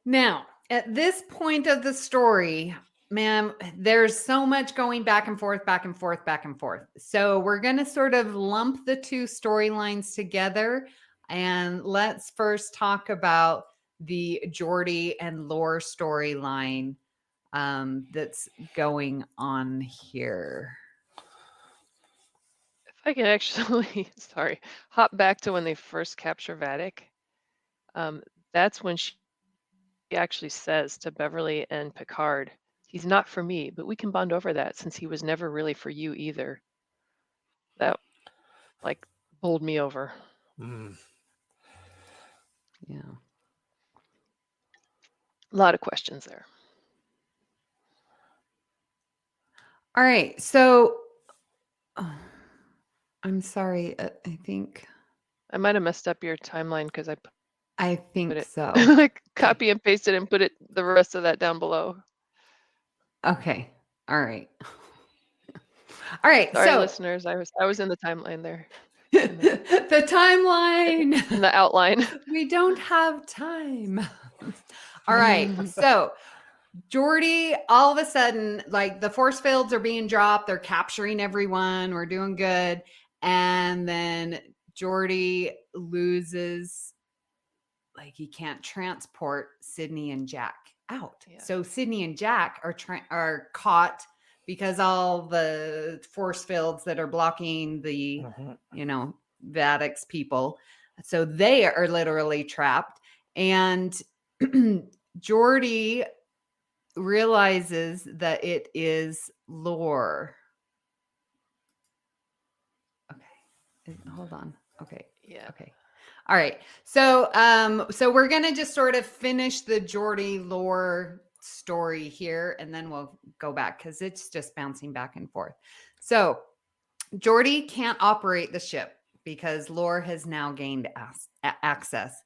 Now, at this point of the story, man, there's so much going back and forth, back and forth, back and forth. So we're going to sort of lump the two storylines together. And let's first talk about the Geordi and Lore storyline that's going on here. If I can actually, sorry, hop back to when they first capture Vadic. That's when she actually says to Beverly and Picard, he's not for me, but we can bond over that since he was never really for you either. That like bowled me over. Yeah. A lot of questions there. All right. So I'm sorry. I think I might have messed up your timeline because I think put it so. like copy and pasted and put it the rest of that down below. Okay. All right. All right. Sorry, so listeners, I was in the timeline there. the timeline. In the outline. We don't have time. All right. So Geordi, all of a sudden, like the force fields are being dropped. They're capturing everyone. We're doing good. And then Geordi loses, like he can't transport Sydney and Jack out. Yeah. So Sydney and Jack are caught because all the force fields that are blocking the, Vadic's people. So they are literally trapped. And Geordi realizes that it is Lore. Okay. Hold on. Okay. Yeah. Okay. All right. So we're going to just sort of finish the Geordi Lore story here, and then we'll go back because it's just bouncing back and forth. So Geordi can't operate the ship because Lore has now gained access,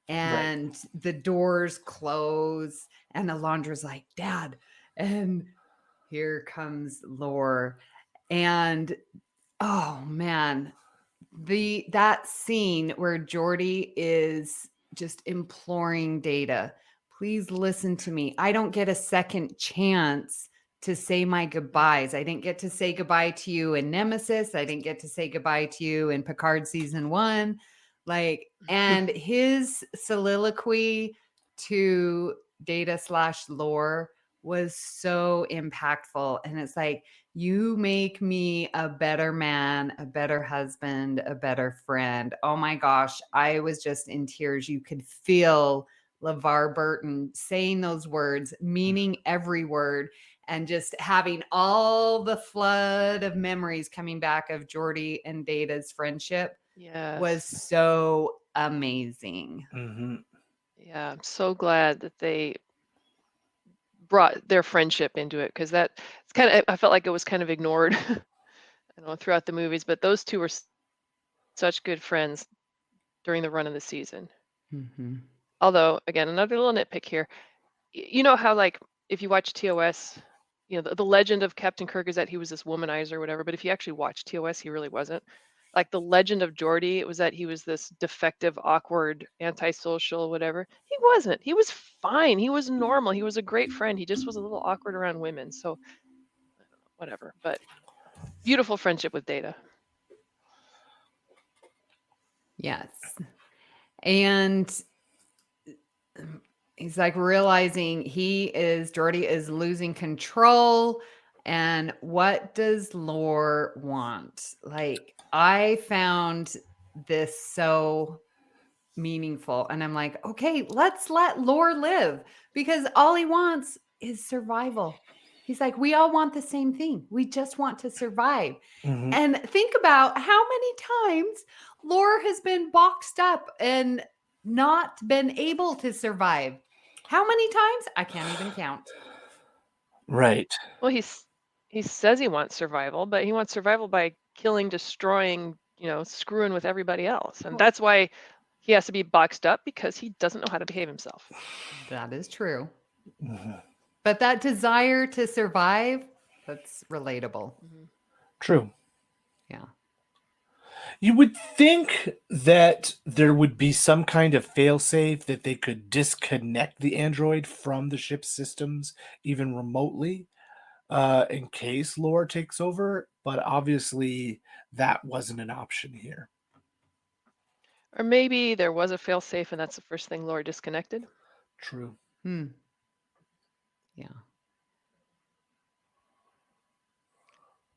and the doors close, and Alondra's like, Dad, and here comes Lore, and oh man, that scene where Geordi is just imploring Data, please listen to me. I don't get a second chance to say my goodbyes. I didn't get to say goodbye to you in Nemesis. I didn't get to say goodbye to you in Picard season 1. And his soliloquy to Data/Lore was so impactful. And it's like, you make me a better man, a better husband, a better friend. Oh my gosh, I was just in tears. You could feel LeVar Burton saying those words, meaning every word, and just having all the flood of memories coming back of Geordi and Data's friendship was so amazing. Mm-hmm. Yeah, I'm so glad that they brought their friendship into it, because I felt like it was kind of ignored throughout the movies, but those two were such good friends during the run of the season. Mm-hmm. Although, again, another little nitpick here. You know how like if you watch TOS, the legend of Captain Kirk is that he was this womanizer or whatever. But if you actually watch TOS, he really wasn't. Like the legend of Geordi, it was that he was this defective, awkward, antisocial, whatever. He wasn't. He was fine. He was normal. He was a great friend. He just was a little awkward around women. So, whatever. But beautiful friendship with Data. Yes. And he's like realizing Geordi is losing control. And what does Lore want? Like, I found this so meaningful. And I'm like, okay, let's let Lore live, because all he wants is survival. He's like, we all want the same thing. We just want to survive. Mhm. And think about how many times Lore has been boxed up and not been able to survive. How many times? I can't even count. Right. Well, he says he wants survival, but he wants survival by killing, destroying, screwing with everybody else. And that's why he has to be boxed up, because he doesn't know how to behave himself. That is true. Mhm. But that desire to survive, that's relatable. True. Yeah. You would think that there would be some kind of failsafe that they could disconnect the android from the ship's systems, even remotely, in case Lore takes over. But obviously, that wasn't an option here. Or maybe there was a failsafe, and that's the first thing Lore disconnected. True. Yeah.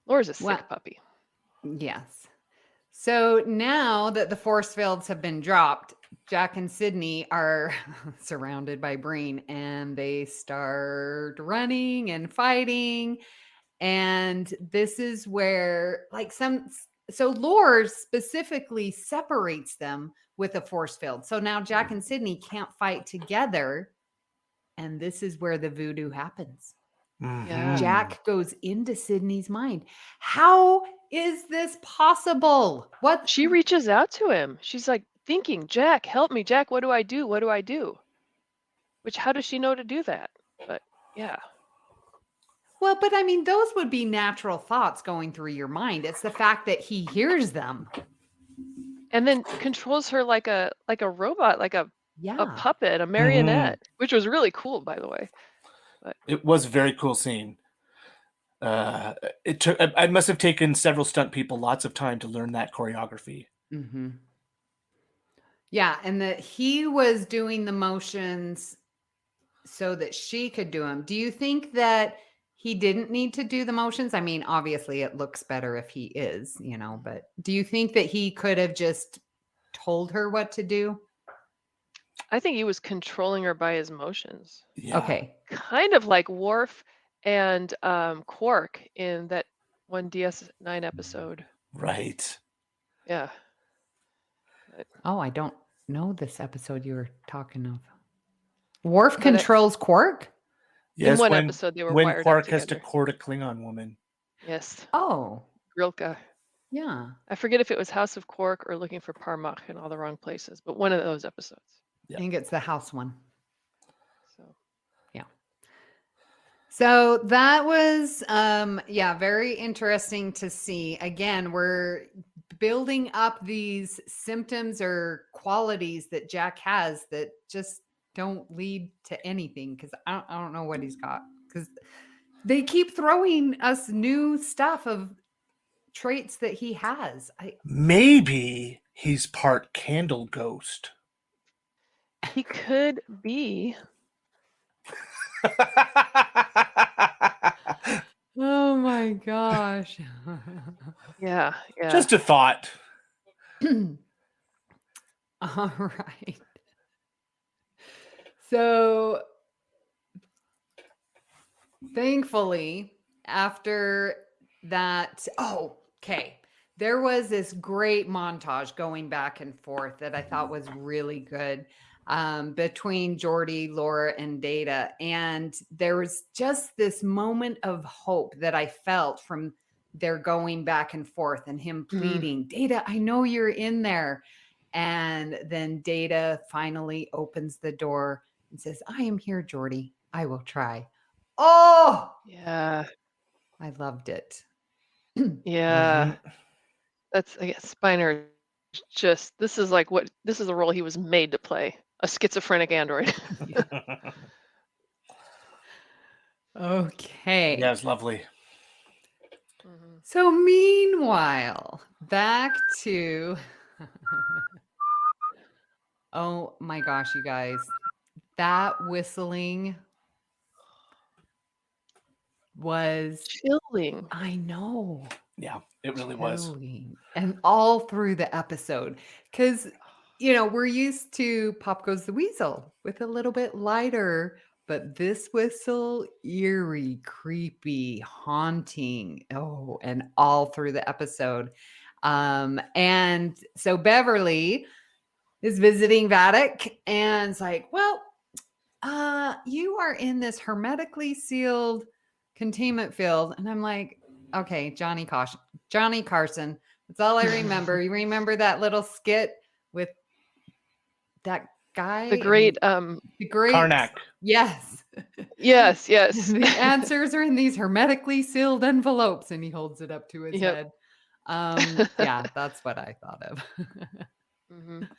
Lore's a sick Well- puppy. Yes. So now that the force fields have been dropped, Jack and Sydney are surrounded by Breen, and they start running and fighting. And this is where, so Lore specifically separates them with a force field. So now Jack and Sydney can't fight together. And this is where the voodoo happens. Yeah. Jack goes into Sydney's mind. How is this possible? What? She reaches out to him. She's like thinking, Jack, help me. Jack, what do I do? What do I do? Which, how does she know to do that? But yeah. Well, but I mean, those would be natural thoughts going through your mind. It's the fact that he hears them. And then controls her like a robot, like a puppet, a marionette, which was really cool, by the way. But it was a very cool scene. I must have taken several stunt people lots of time to learn that choreography. Mm-hmm. Yeah, and that he was doing the motions so that she could do them. Do you think that he didn't need to do the motions? I mean, obviously it looks better if he is, but do you think that he could have just told her what to do? I think he was controlling her by his motions. Yeah. Okay. Kind of like Worf and Quark in that one DS9 episode. Right. Yeah. Oh, I don't know this episode you were talking of. Worf controls Quark? Yes, in one episode they were when wired up Quark has to together. court a Klingon woman. Yes. Oh, Grilka. yeah. I forget if it was House of Quark or Looking for Parmach in all the wrong places, but one of those episodes. Yeah. I think it's the house one. So yeah. So that was very interesting to see. Again, we're building up these symptoms or qualities that Jack has that just don't lead to anything, because I don't know what he's got, because they keep throwing us new stuff of traits that he has. Maybe he's part candle ghost. he could be. Oh my gosh. Yeah. Just a thought. All right. So thankfully, after that, there was this great montage going back and forth that I thought was really good between Geordi, Laura, and Data. And there was just this moment of hope that I felt from their going back and forth and him pleading, Data, I know you're in there. And then Data finally opens the door and says, I am here, Geordi. I will try. Oh, Yeah. I loved it. Yeah. That's, I guess, Spiner is just, this is a role he was made to play, a schizophrenic android. Okay. Yeah, it's lovely. Mhm. So meanwhile, back to oh my gosh, you guys. That whistling was Chilling. I know. Yeah, it really was. Chilling. And all through the episode. Because, we're used to Pop Goes the Weasel with a little bit lighter, but this whistle, eerie, creepy, haunting. Oh, and all through the episode. And so Beverly is visiting Vadok and it's like, well, you are in this hermetically sealed containment field. And I'm like, okay, Johnny Carson. That's all I remember. You remember that little skit with that guy? The great, the great Karnak. Yes. yes. The answers are in these hermetically sealed envelopes, and he holds it up to his Yep. head. Yeah, that's what I thought of. Mhm.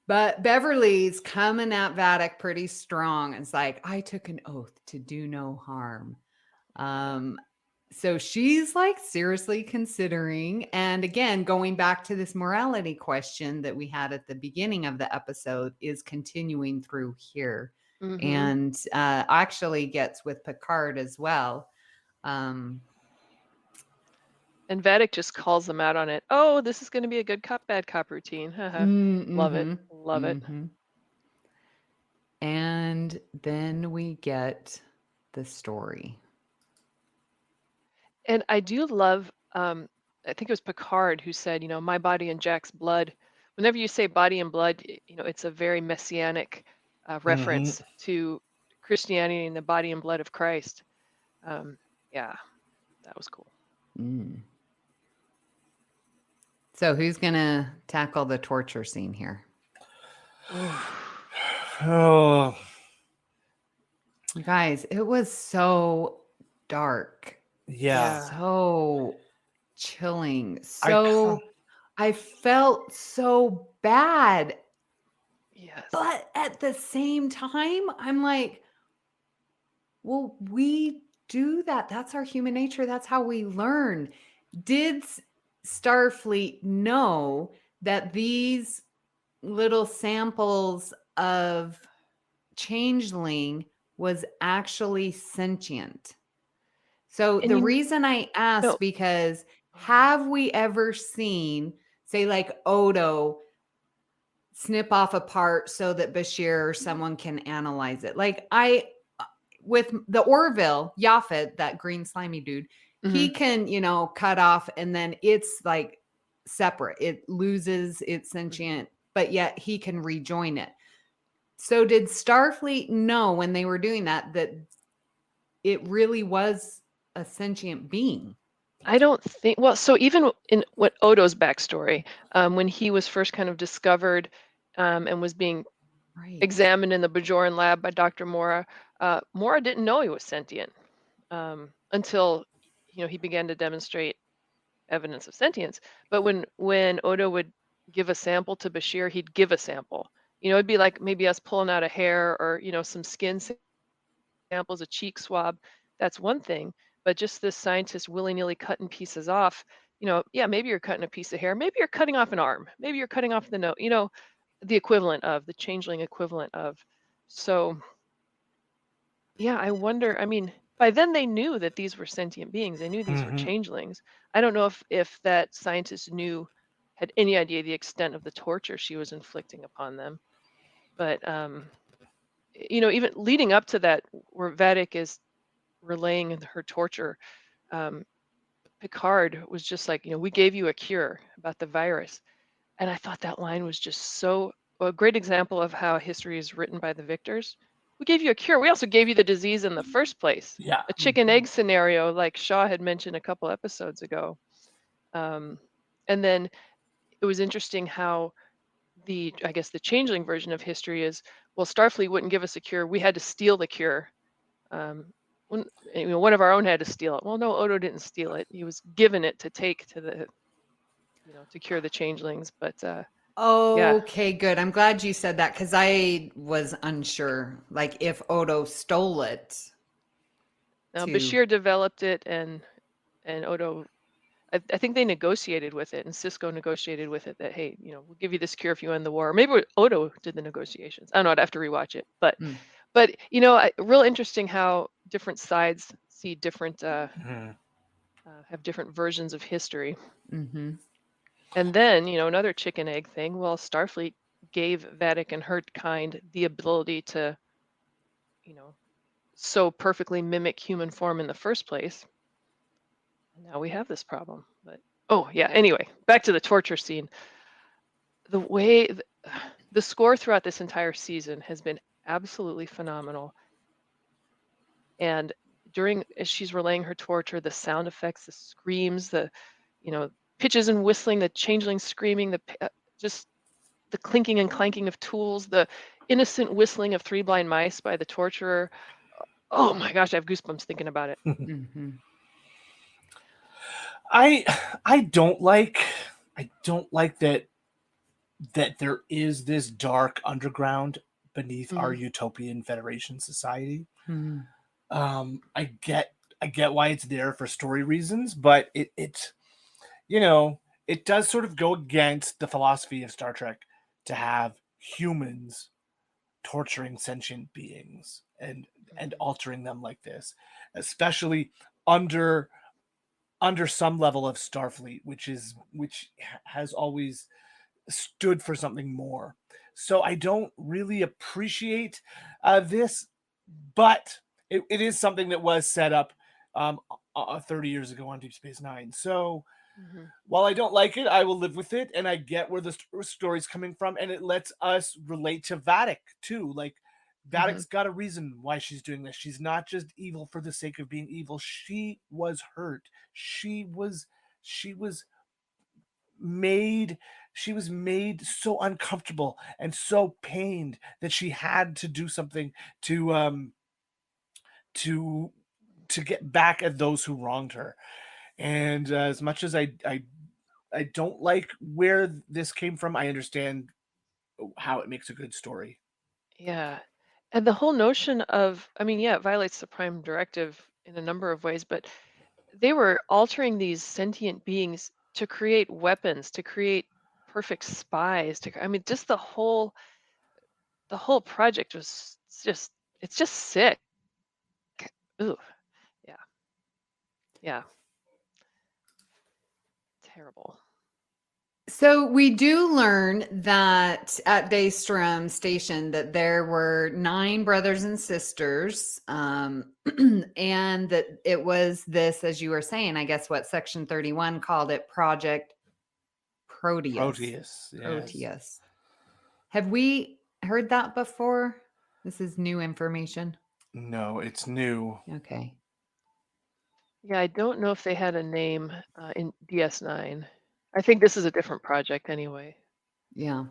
But Beverly's coming at Vadok pretty strong. It's like, I took an oath to do no harm. So she's like seriously considering, and again, going back to this morality question that we had at the beginning of the episode is continuing through here. Mhm. And actually gets with Picard as well. And Vadok just calls them out on it. Oh, this is going to be a good cop, bad cop routine. Love it. Love it. And then we get the story. And I do love, I think it was Picard who said, my body and Jack's blood. Whenever you say body and blood, it's a very messianic reference to Christianity and the body and blood of Christ. Yeah, that was cool. So who's going to tackle the torture scene here? Oh, You guys, it was so dark. yeah. So chilling. So I felt so bad. Yes. But at the same time, I'm like, well, we do that. That's our human nature. That's how we learn. Did Starfleet know that these little samples of changeling was actually sentient? So And the reason I ask, No. because have we ever seen, say, like Odo snip off a part so that Bashir or someone can analyze it? Like with the Orville, Yaphet, that green slimy dude, he can, cut off and then it's like separate. It loses its sentient, but yet he can rejoin it. So did Starfleet know when they were doing that it really was a sentient being? I don't think, well, so even in what Odo's backstory, when he was first kind of discovered and was being examined in the Bajoran lab by Dr. Mora, Mora didn't know he was sentient until, he began to demonstrate evidence of sentience. But when Odo would give a sample to Bashir, he'd give a sample. It'd be like maybe us pulling out a hair or, some skin samples, a cheek swab. That's one thing. But just this scientist willy-nilly cutting pieces off, yeah, maybe you're cutting a piece of hair. Maybe you're cutting off an arm. Maybe you're cutting off the nose, the equivalent of, the changeling equivalent of. So, yeah, I wonder, by then they knew that these were sentient beings. They knew these were changelings. I don't know if that scientist had any idea the extent of the torture she was inflicting upon them. But, even leading up to that, where Vadok is relaying her torture, Picard was just like, we gave you a cure about the virus. And I thought that line was just a great example of how history is written by the victors. We gave you a cure. We also gave you the disease in the first place. Yeah. A chicken egg scenario, like Shaw had mentioned a couple episodes ago. And then it was interesting how the changeling version of history is, well, Starfleet wouldn't give us a cure. We had to steal the cure. one of our own had to steal it. Well, no, Odo didn't steal it. He was given it to take to the, to cure the changelings. But yeah. Okay, good. I'm glad you said that because I was unsure, like if Odo stole it. Now Bashir developed it, and Odo, I think they negotiated with it, and Cisco negotiated with it that, hey, we'll give you this cure if you end the war. Or maybe Odo did the negotiations. I don't know. I'd have to rewatch it. But real interesting how different sides see different, have different versions of history. Mm-hmm. And then, another chicken egg thing. Well, Starfleet gave Vadic and her kind the ability to, so perfectly mimic human form in the first place. And now we have this problem. But anyway, back to the torture scene. The way the score throughout this entire season has been absolutely phenomenal. And as she's relaying her torture, the sound effects, the screams, the pitches and whistling, the changeling screaming, just the clinking and clanking of tools, the innocent whistling of three blind mice by the torturer. Oh my gosh, I have goosebumps thinking about it. Mm-hmm. I don't like that there is this dark underground beneath our utopian Federation society. Mm-hmm. I get why it's there for story reasons, but it does sort of go against the philosophy of Star Trek to have humans torturing sentient beings and altering them like this, especially under some level of Starfleet, which has always stood for something more. So I don't really appreciate this, but it is something that was set up 30 years ago on Deep Space Nine. So while I don't like it, I will live with it, and I get where the story's coming from, and it lets us relate to Vadic too. Like, Vadic's got a reason why she's doing this. She's not just evil for the sake of being evil. She was hurt. She was made so uncomfortable and so pained that she had to do something to get back at those who wronged her. And as much as I don't like where this came from, I understand how it makes a good story. Yeah. And the whole notion of, it violates the Prime Directive in a number of ways, but they were altering these sentient beings to create weapons, to create perfect spies. Just the whole project was it's just sick. Ooh, yeah. Yeah. Terrible. So we do learn that at Daystrom Station that there were 9 brothers and sisters, and that it was this, as you were saying, I guess what Section 31 called it, Project Proteus. Proteus. Have we heard that before? This is new information. No, it's new. Okay. Yeah, I don't know if they had a name in DS9. I think this is a different project anyway. Yeah.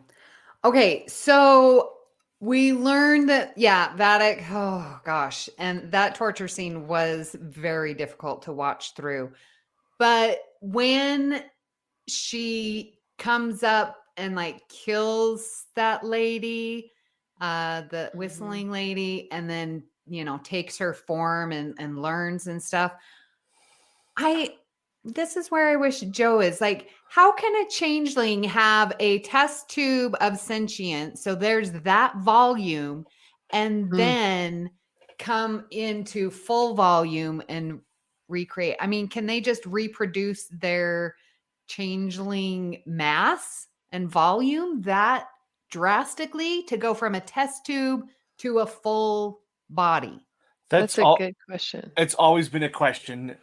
Okay, so we learned that, Vadic, oh gosh, and that torture scene was very difficult to watch through. But when she comes up and kills that lady, the whistling lady, and then, takes her form and learns and stuff, this is where I wish Joe is. How can a changeling have a test tube of sentience, so there's that volume, and then come into full volume and recreate? Can they just reproduce their changeling mass and volume that drastically to go from a test tube to a full body? That's a good question. It's always been a question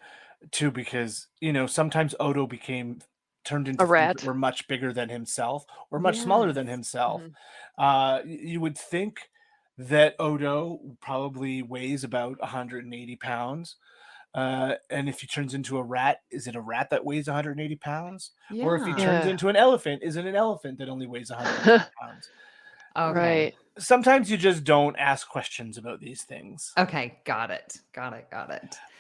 too, because sometimes Odo turned into a rat that were much bigger than himself or much smaller than himself. You would think that Odo probably weighs about 180 pounds. And if he turns into a rat, is it a rat that weighs 180 pounds? Or if he turns into an elephant, is it an elephant that only weighs 180 pounds? Okay. Right. sometimes you just don't ask questions about these things. Okay, got it.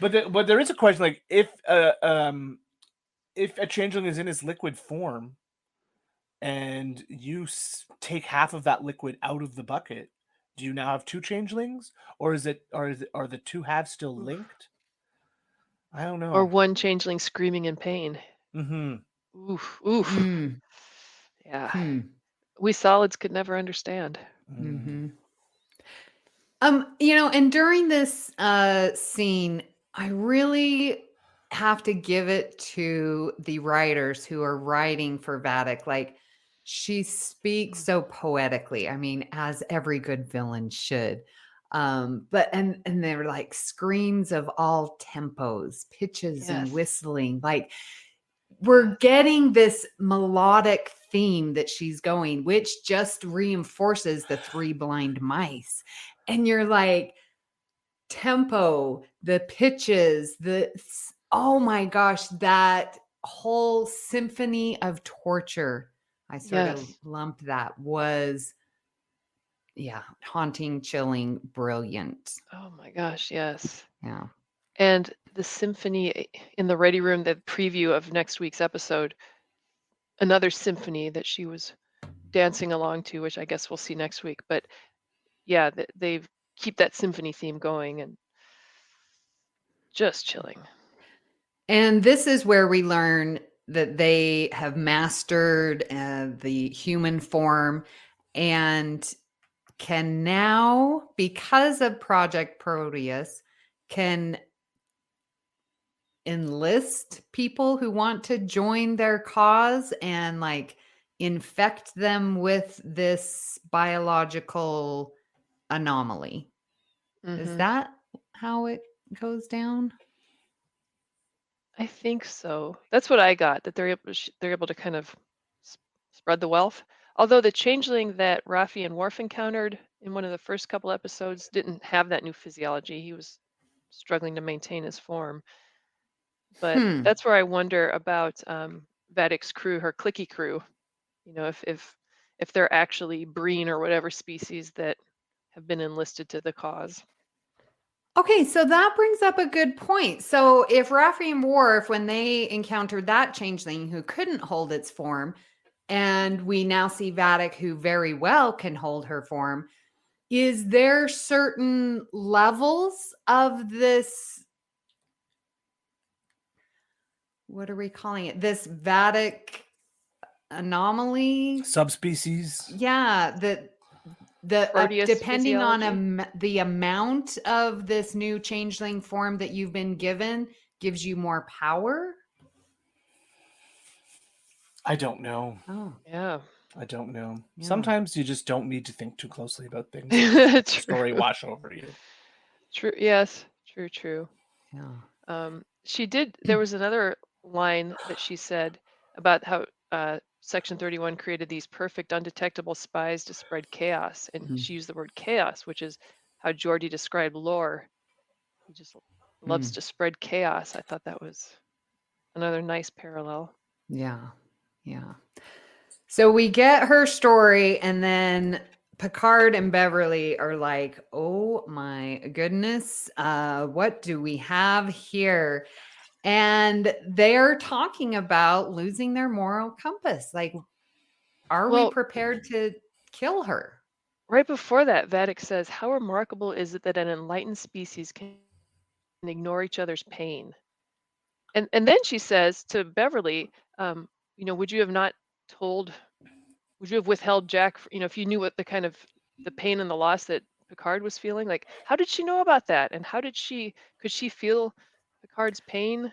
But there is a question, like if a changeling is in his liquid form, and you take half of that liquid out of the bucket, do you now have two changelings, or are the two halves still linked? I don't know. Or one changeling screaming in pain. Mm-hmm. Oof. Mm. Yeah. We solids could never understand. Mm-hmm. And during this scene, I really have to give it to the writers who are writing for Vadic. Like, she speaks so poetically. I mean, as every good villain should. But they're like screams of all tempos, pitches, and Yes. whistling. Like, we're getting this melodic theme that she's going, which just reinforces the three blind mice. And you're like, tempo, the pitches, oh my gosh, that whole symphony of torture, I sort of Yes. lumped that, was, yeah, haunting, chilling, brilliant. Oh my gosh, yes. Yeah. And the symphony in the ready room, the preview of next week's episode, another symphony that she was dancing along to, which I guess we'll see next week. But yeah, they keep that symphony theme going, and just chilling. And this is where we learn that they have mastered the human form and can now, because of Project Proteus, can enlist people who want to join their cause and like infect them with this biological anomaly. Is that how it goes down? I think so. That's what I got, that they're able to kind of spread the wealth. Although the changeling that Raffi and Worf encountered in one of the first couple episodes didn't have that new physiology. He was struggling to maintain his form. But that's where I wonder about Vadic's crew, her clicky crew. You know, if they're actually Breen or whatever species that have been enlisted to the cause. Okay, so that brings up a good point. So if Raffi and Worf, when they encountered that changeling who couldn't hold its form, and we now see Vadic who very well can hold her form, is there certain levels of this? What are we calling it? This Vadic anomaly? Subspecies? Yeah, depending on the amount of this new changeling form that you've been given gives you more power. I don't know. Oh, yeah. I don't know. Yeah. Sometimes you just don't need to think too closely about things. Let the story wash over you. True. Yes. True. Yeah. She did. There was another line that she said about how Section 31 created these perfect, undetectable spies to spread chaos, and she used the word chaos, which is how Geordi described Lore. He just loves to spread chaos. I thought that was another nice parallel. Yeah. So we get her story, and then Picard and Beverly are like, oh my goodness, what do we have here? And they're talking about losing their moral compass. Like, are we prepared to kill her? Right before that, Vadic says, how remarkable is it that an enlightened species can ignore each other's pain? And then she says to Beverly, would you have withheld Jack, if you knew what the pain and the loss that Picard was feeling? Like, how did she know about that? And could she feel Picard's pain?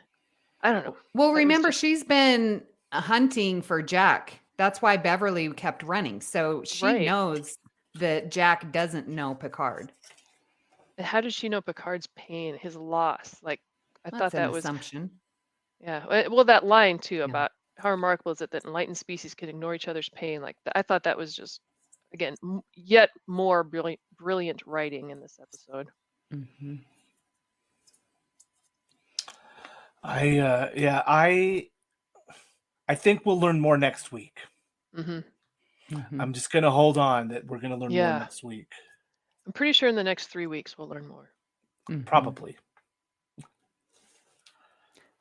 I don't know. Well, remember, she's been hunting for Jack. That's why Beverly kept running. So she knows that Jack doesn't know Picard. And how does she know Picard's pain, his loss? Like, I thought that was assumption. Yeah. Well, that line too about how remarkable is it that enlightened species can ignore each other's pain. Like, I thought that was just, again, yet more brilliant writing in this episode. Mm-hmm. I think we'll learn more next week. Mm-hmm. Mhm. I'm just gonna hold on that we're gonna learn more Yeah. next week. I'm pretty sure in the next 3 weeks we'll learn more. Mhm. Probably.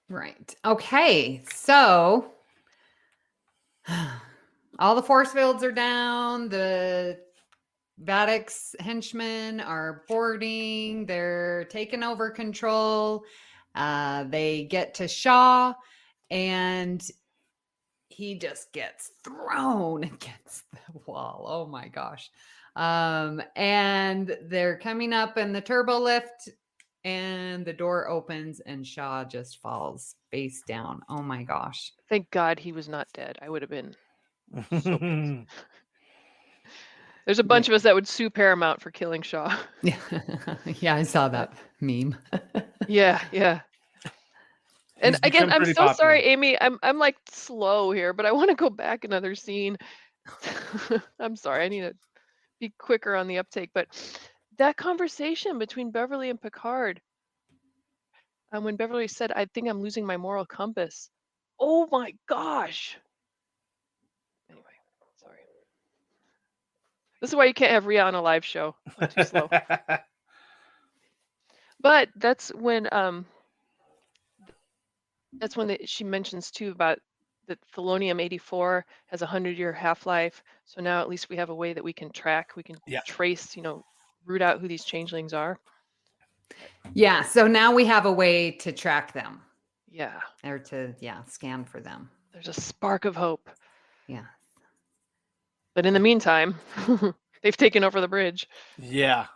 Right. Okay. So all the force fields are down. The Vadic's henchmen are boarding. They're taking over control. They get to Shaw, and he just gets thrown against the wall. Oh my gosh. And they're coming up in the turbo lift, and the door opens, and Shaw just falls face down. Oh my gosh. Thank God he was not dead. I would have been so pissed. There's a bunch of us that would sue Paramount for killing Shaw. Yeah, yeah, I saw that meme. Yeah. And He's again, become I'm pretty so sorry, popular. Amy. I'm like slow here, but I want to go back another scene. I'm sorry. I need to be quicker on the uptake. But that conversation between Beverly and Picard, when Beverly said, "I think I'm losing my moral compass." Oh my gosh. Anyway, sorry. This is why you can't have Ria on a live show. I'm too slow. But that's when she mentions too about that Thelonium 84 has a 100-year half-life. So now at least we have a way that we can track, we can Yeah. trace, root out who these changelings are. Yeah, so now we have a way to track them, Yeah, or to scan for them. there's a spark of hope. Yeah. But in the meantime, they've taken over the bridge. Yeah.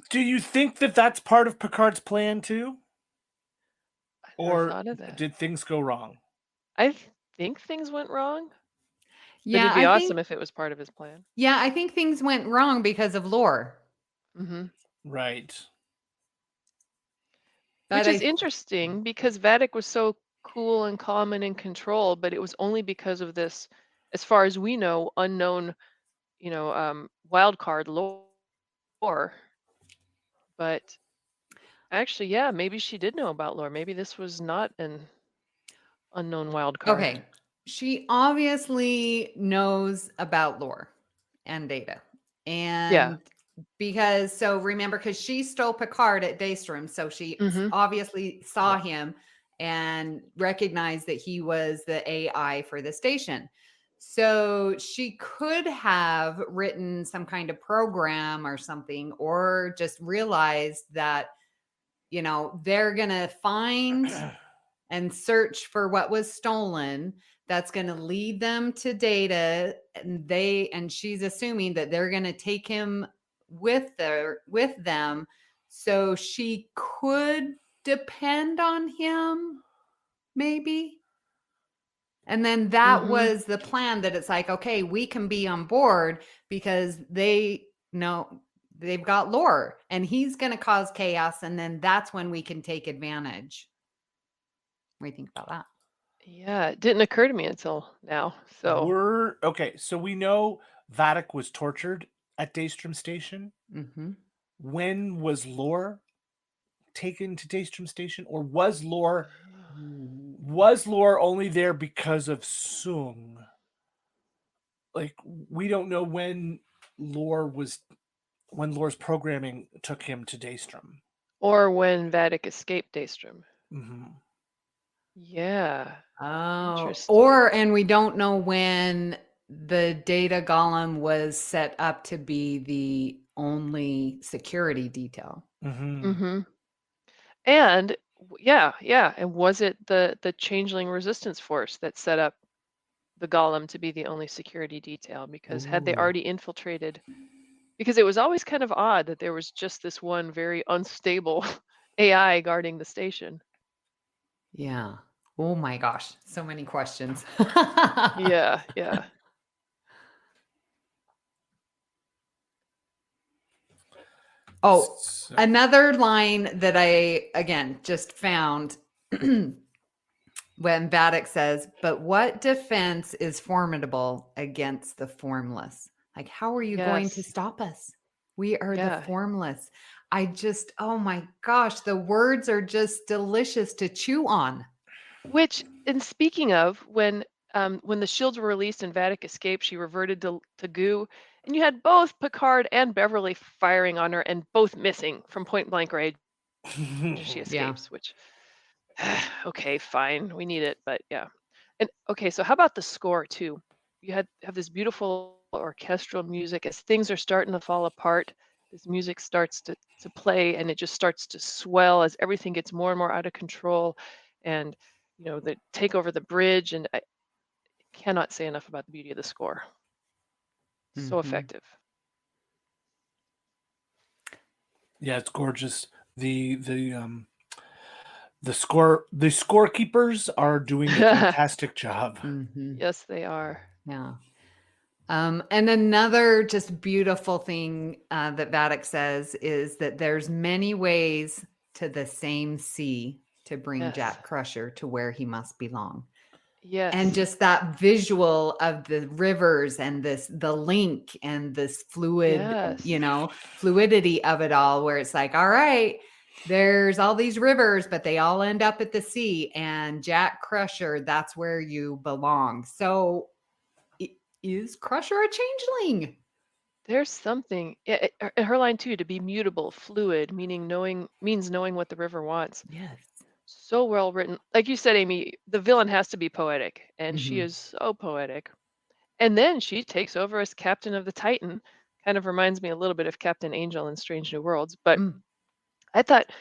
Do you think that that's part of Picard's plan too? I never Or thought of that. did things go wrong? I think things went wrong. But Yeah, it'd be I awesome think if it was part of his plan. I think things went wrong because of lore. Mm-hmm. Right. Which But is interesting because Vadic was so cool and calm and in control, but it was only because of this, as far as we know, unknown, wild card lore. But actually, yeah, maybe she did know about lore. Maybe this was not an unknown wild card. Okay. She obviously knows about lore and data. And because she stole Picard at Daystrom. So she obviously saw him and recognized that he was the AI for the station. So she could have written some kind of program or something, or just realized that, they're going to find and search for what was stolen. That's going to lead them to data, and she's assuming that they're going to take him with them, so she could depend on him, maybe. And then that was the plan, that it's like, okay, we can be on board because they know they've got lore, and he's going to cause chaos, and then that's when we can take advantage. What do you think about that? Yeah, it didn't occur to me until now. So So we know Vadic was tortured at Daystrom Station. Mm-hmm. When was Lore taken to Daystrom Station, or was Lore only there because of Sung? Like, we don't know when Lore's programming took him to Daystrom, or when Vadic escaped Daystrom. Mm-hmm. Yeah. Oh, Interesting. and we don't know when the data golem was set up to be the only security detail. Mm-hmm. And and was it the changeling resistance force that set up the golem to be the only security detail? Because had they already infiltrated, because it was always kind of odd that there was just this one very unstable AI guarding the station. Yeah. Oh my gosh, so many questions. Yeah. Oh, another line that I, again, just found when Vadic says, "But what defense is formidable against the formless?" Like, how are you going to stop us? We are the formless. Oh my gosh, the words are just delicious to chew on. Which, and speaking of, when when the shields were released and Vadic escaped, she reverted to goo. And you had both Picard and Beverly firing on her and both missing from point blank range as she Yeah. escapes, which, okay, fine. We need it, but yeah. And okay, so how about the score too? You have this beautiful orchestral music as things are starting to fall apart. This music starts to play and it just starts to swell as everything gets more and more out of control. And, they take over the bridge. And I cannot say enough about the beauty of the score. So effective. Yeah, it's gorgeous. The scorekeepers are doing a fantastic job. Yes, they are. Yeah. And another just beautiful thing that Vadic says is that there's many ways to the same sea to bring Yes. Jack Crusher to where he must belong. Yes. And just that visual of the rivers and the link and this fluid, Yes. fluidity of it all, where it's like, all right, there's all these rivers, but they all end up at the sea, and Jack Crusher, that's where you belong. So is Crusher a changeling? There's something. Her line too, to be mutable, fluid, means knowing what the river wants. Yes. So well written. Like you said, Amy, the villain has to be poetic, and she Mhm. is so poetic. And then she takes over as captain of the Titan. Kind of reminds me a little bit of Captain Angel in Strange New Worlds. But I thought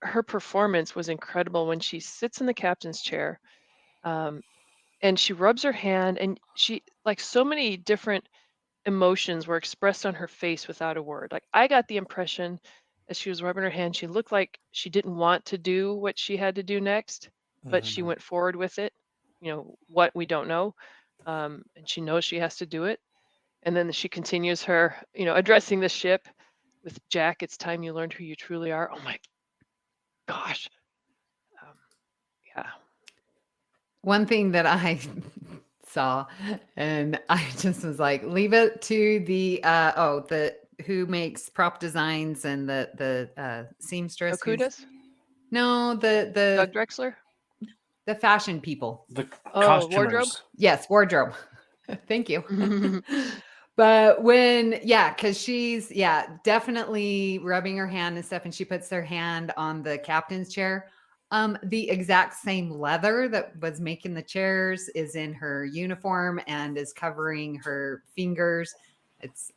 her performance was incredible when she sits in the captain's chair, and she rubs her hand, and she, like, so many different emotions were expressed on her face without a word. Like, I got the impression as she was rubbing her hand, she looked like she didn't want to do what she had to do next, but she went forward with it. What we don't know, and she knows she has to do it. And then she continues her, addressing the ship with, Jack, it's time you learned who you truly are. Oh my gosh. Yeah. One thing that I saw, and I just was like, leave it to the who makes prop designs and the seamstress. Okudas? No, Doug the Drexler? the fashion people. The wardrobe? costumers. Yes, wardrobe. Thank you. But because she's definitely rubbing her hand and stuff, and she puts her hand on the captain's chair. The exact same leather that was making the chairs is in her uniform and is covering her fingers.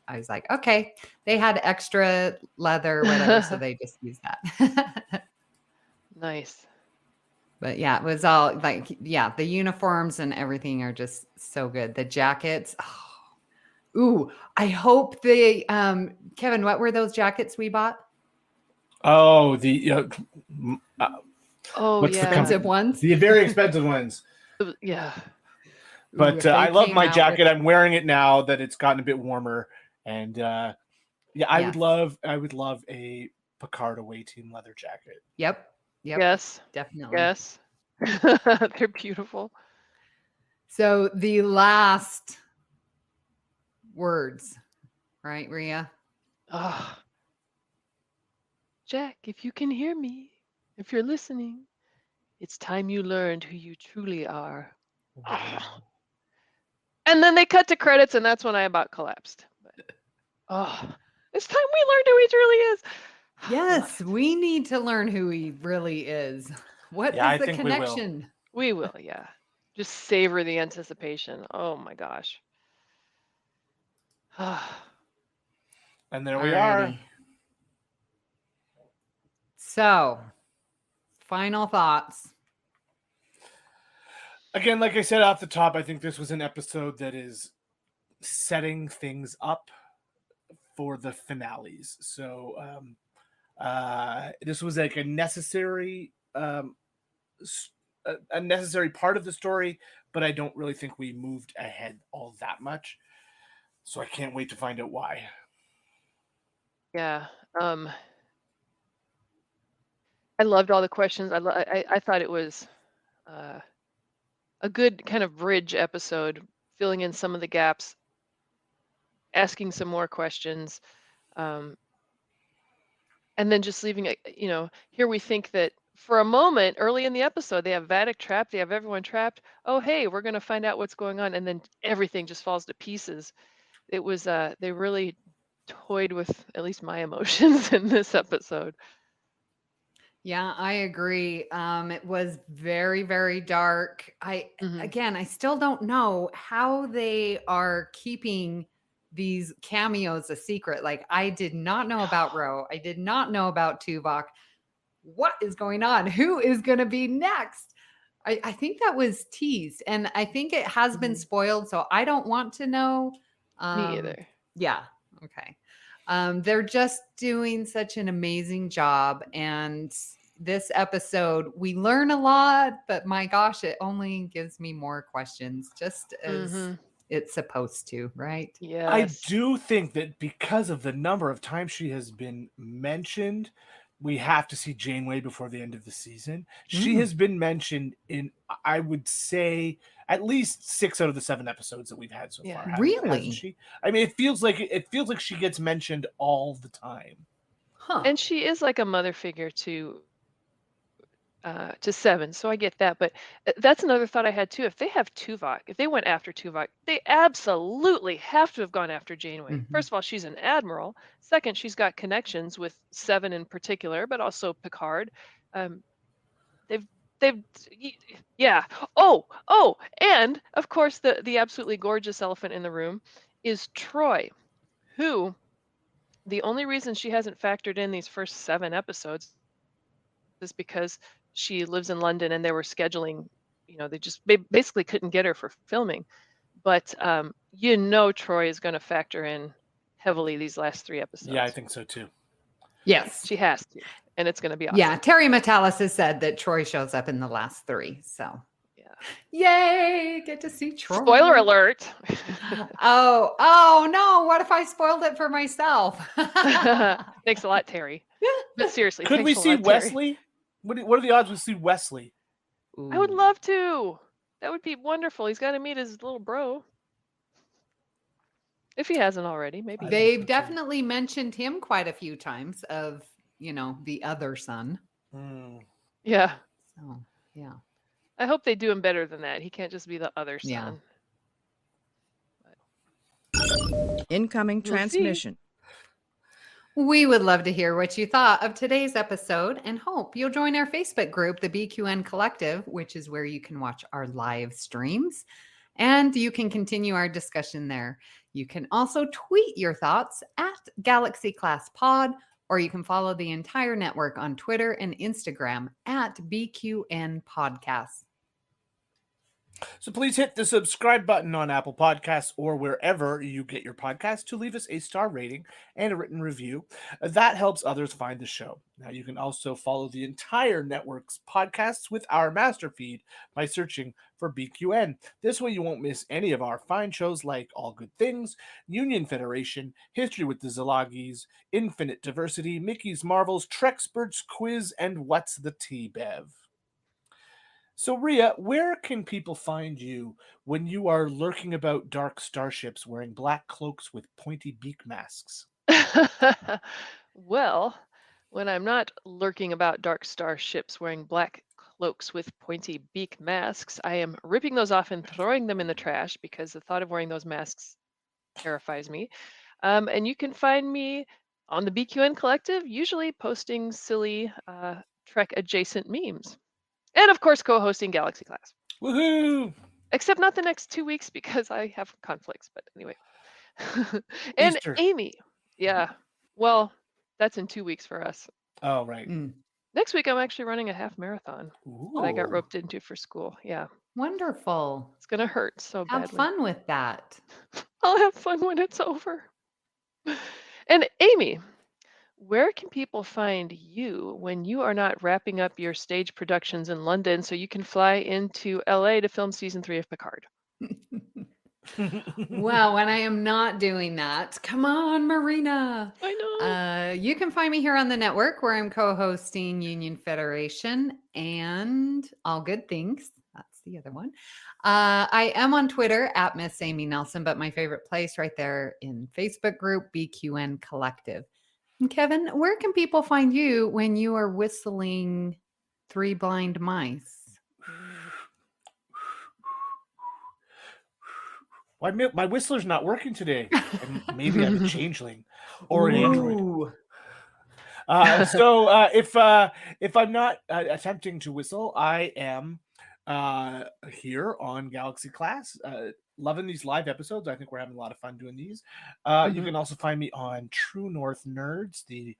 I was like, okay, they had extra leather, whatever, so they just used that. Nice. But yeah, it was all like, the uniforms and everything are just so good. The jackets. Ooh, I hope Kevin, what were those jackets we bought? Oh, the Oh, what's the yeah. Expensive ones? The very expensive ones. Yeah. But Ooh, I love came my out jacket. with- I'm wearing it now that it's gotten a bit warmer, and I Yes. would love a Picard away team leather jacket. Yep. Yes. Definitely. Yes. They're beautiful. So the last words, right, Ria? Oh. Jack, if you can hear me, if you're listening, it's time you learned who you truly are. Oh. And then they cut to credits, and that's when I about collapsed. But, it's time we learned who he truly is. Yes, we need to learn who he really is. What is the connection? We will, yeah. Just savor the anticipation. Oh my gosh. And there we are. Alrighty. So, final thoughts. Again, like I said off the top, I think this was an episode that is setting things up for the finales. So this was like a necessary part of the story, but I don't really think we moved ahead all that much. So I can't wait to find out why. Yeah. I loved all the questions. I thought it was a good kind of bridge episode, filling in some of the gaps, asking some more questions, and then just leaving it. Here we think that for a moment early in the episode, they have Vadic trapped, they have everyone trapped. Oh, hey, we're going to find out what's going on. And then everything just falls to pieces. It was, they really toyed with at least my emotions in this episode. Yeah, I agree. It was very, very dark. I still don't know how they are keeping these cameos a secret. Like, I did not know about Ro. I did not know about Tuvok. What is going on? Who is going to be next? I think that was teased, and I think it has been spoiled, so I don't want to know. Me either. Yeah. Okay. They're just doing such an amazing job, and this episode we learn a lot, but my gosh, it only gives me more questions, just as it's supposed to, right? Yeah. I do think that because of the number of times she has been mentioned, we have to see Janeway before the end of the season. She has been mentioned in, I would say, at least 6 out of the 7 episodes that we've had so far. Really? Hasn't she? I mean, it feels like she gets mentioned all the time. Huh. And she is like a mother figure to Seven, so I get that. But that's another thought I had too. If they have Tuvok, if they went after Tuvok, they absolutely have to have gone after Janeway. First of all, she's an admiral. Second, she's got connections with Seven in particular, but also Picard. Yeah. Oh, and of course the absolutely gorgeous elephant in the room is Troy, who the only reason she hasn't factored in these first 7 episodes is because she lives in London and they were scheduling, they basically couldn't get her for filming. But Troy is going to factor in heavily these last 3 episodes. Yeah, I think so too. Yes. She has to. And it's going to be awesome. Yeah, Terry Metalis has said that Troy shows up in the last 3. So, yeah. Yay, get to see Troy. Spoiler alert. Oh no, what if I spoiled it for myself? Thanks a lot, Terry. But seriously, could we see Wesley? What are the odds we see Wesley? Ooh. I would love to. That would be wonderful. He's got to meet his little bro. If he hasn't already, maybe. They've definitely mentioned him quite a few times of, the other son. Yeah. So, yeah. I hope they do him better than that. He can't just be the other son. Yeah. Incoming transmission. We would love to hear what you thought of today's episode and hope you'll join our Facebook group, the BQN Collective, which is where you can watch our live streams and you can continue our discussion there. You can also tweet your thoughts at Galaxy Class Pod, or you can follow the entire network on Twitter and Instagram at BQN Podcasts. So please hit the subscribe button on Apple Podcasts or wherever you get your podcasts to leave us a star rating and a written review. That helps others find the show. Now you can also follow the entire network's podcasts with our master feed by searching for BQN. This way you won't miss any of our fine shows like All Good Things, Union Federation, History with the Szilagys, Infinite Diversity, Mickey's Marvels, Trexperts Quiz, and What's the Tea, Bev? So, Ria, where can people find you when you are lurking about dark starships wearing black cloaks with pointy beak masks? Well, when I'm not lurking about dark starships wearing black cloaks with pointy beak masks, I am ripping those off and throwing them in the trash because the thought of wearing those masks terrifies me. And you can find me on the BQN Collective, usually posting silly Trek adjacent memes. And of course, co-hosting Galaxy Class. Woohoo! Except not the next 2 weeks because I have conflicts. But anyway. And Easter. Amy. Yeah. Well, that's in 2 weeks for us. Oh, right. Next week, I'm actually running a half marathon that I got Ooh. roped into for school. Yeah. Wonderful. It's going to hurt so badly. Have fun with that. I'll have fun when it's over. And Amy, where can people find you when you are not wrapping up your stage productions in London so you can fly into LA to film season 3 of Picard? Well, when I am not doing that, come on, Marina. I know. You can find me here on the network where I'm co-hosting Union Federation and All Good Things. That's the other one. I am on Twitter at Miss Amy Nelson, but my favorite place right there in Facebook group, BQN Collective. And Kevin, where can people find you when you are whistling Three blind mice. My whistler's not working today. Maybe I'm a changeling or an android. If I'm not attempting to whistle, I am here on Galaxy Class. Loving these live episodes. I think we're having a lot of fun doing these. You can also find me on True North Nerds, the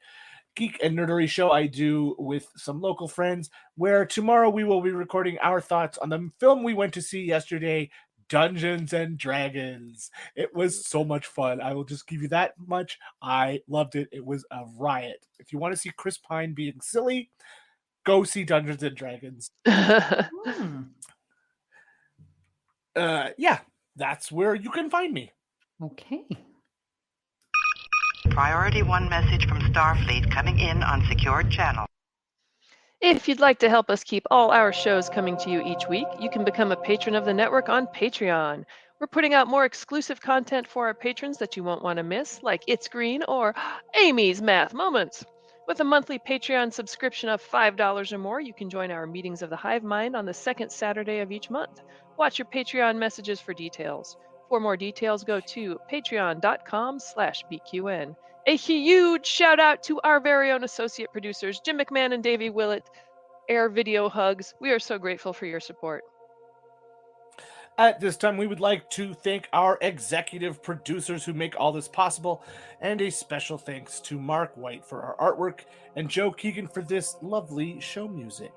geek and nerdery show I do with some local friends, where tomorrow we will be recording our thoughts on the film we went to see yesterday, Dungeons and Dragons. It was so much fun. I will just give you that much. I loved it. It was a riot. If you want to see Chris Pine being silly, go see Dungeons and Dragons. Yeah, that's where you can find me. Okay. Priority 1 message from Starfleet coming in on secured channel. If you'd like to help us keep all our shows coming to you each week, you can become a patron of the network on Patreon. We're putting out more exclusive content for our patrons that you won't want to miss, like It's Green or Amy's Math Moments. With a monthly Patreon subscription of $5 or more, you can join our meetings of the Hive Mind on the second Saturday of each month. Watch your Patreon messages for details. For more details, go to patreon.com/BQN. A huge shout out to our very own associate producers, Jim McMahon and Davey Willett. Air video hugs. We are so grateful for your support. At this time, we would like to thank our executive producers who make all this possible, and a special thanks to Mark White for our artwork and Joe Keegan for this lovely show music.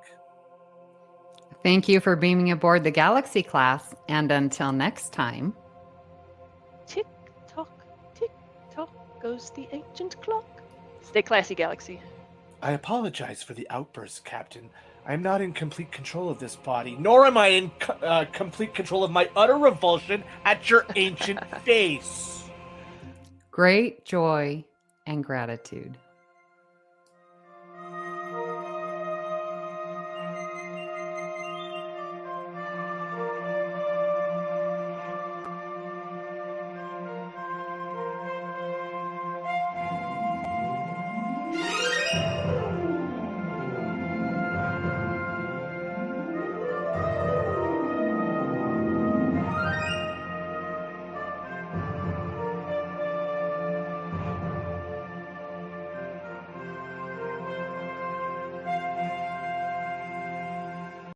Thank you for beaming aboard the Galaxy Class, and until next time. Tick tock goes the ancient clock. Stay classy, Galaxy. I apologize for the outburst, Captain. I am not in complete control of this body, nor am I in complete control of my utter revulsion at your ancient face. Great joy and gratitude.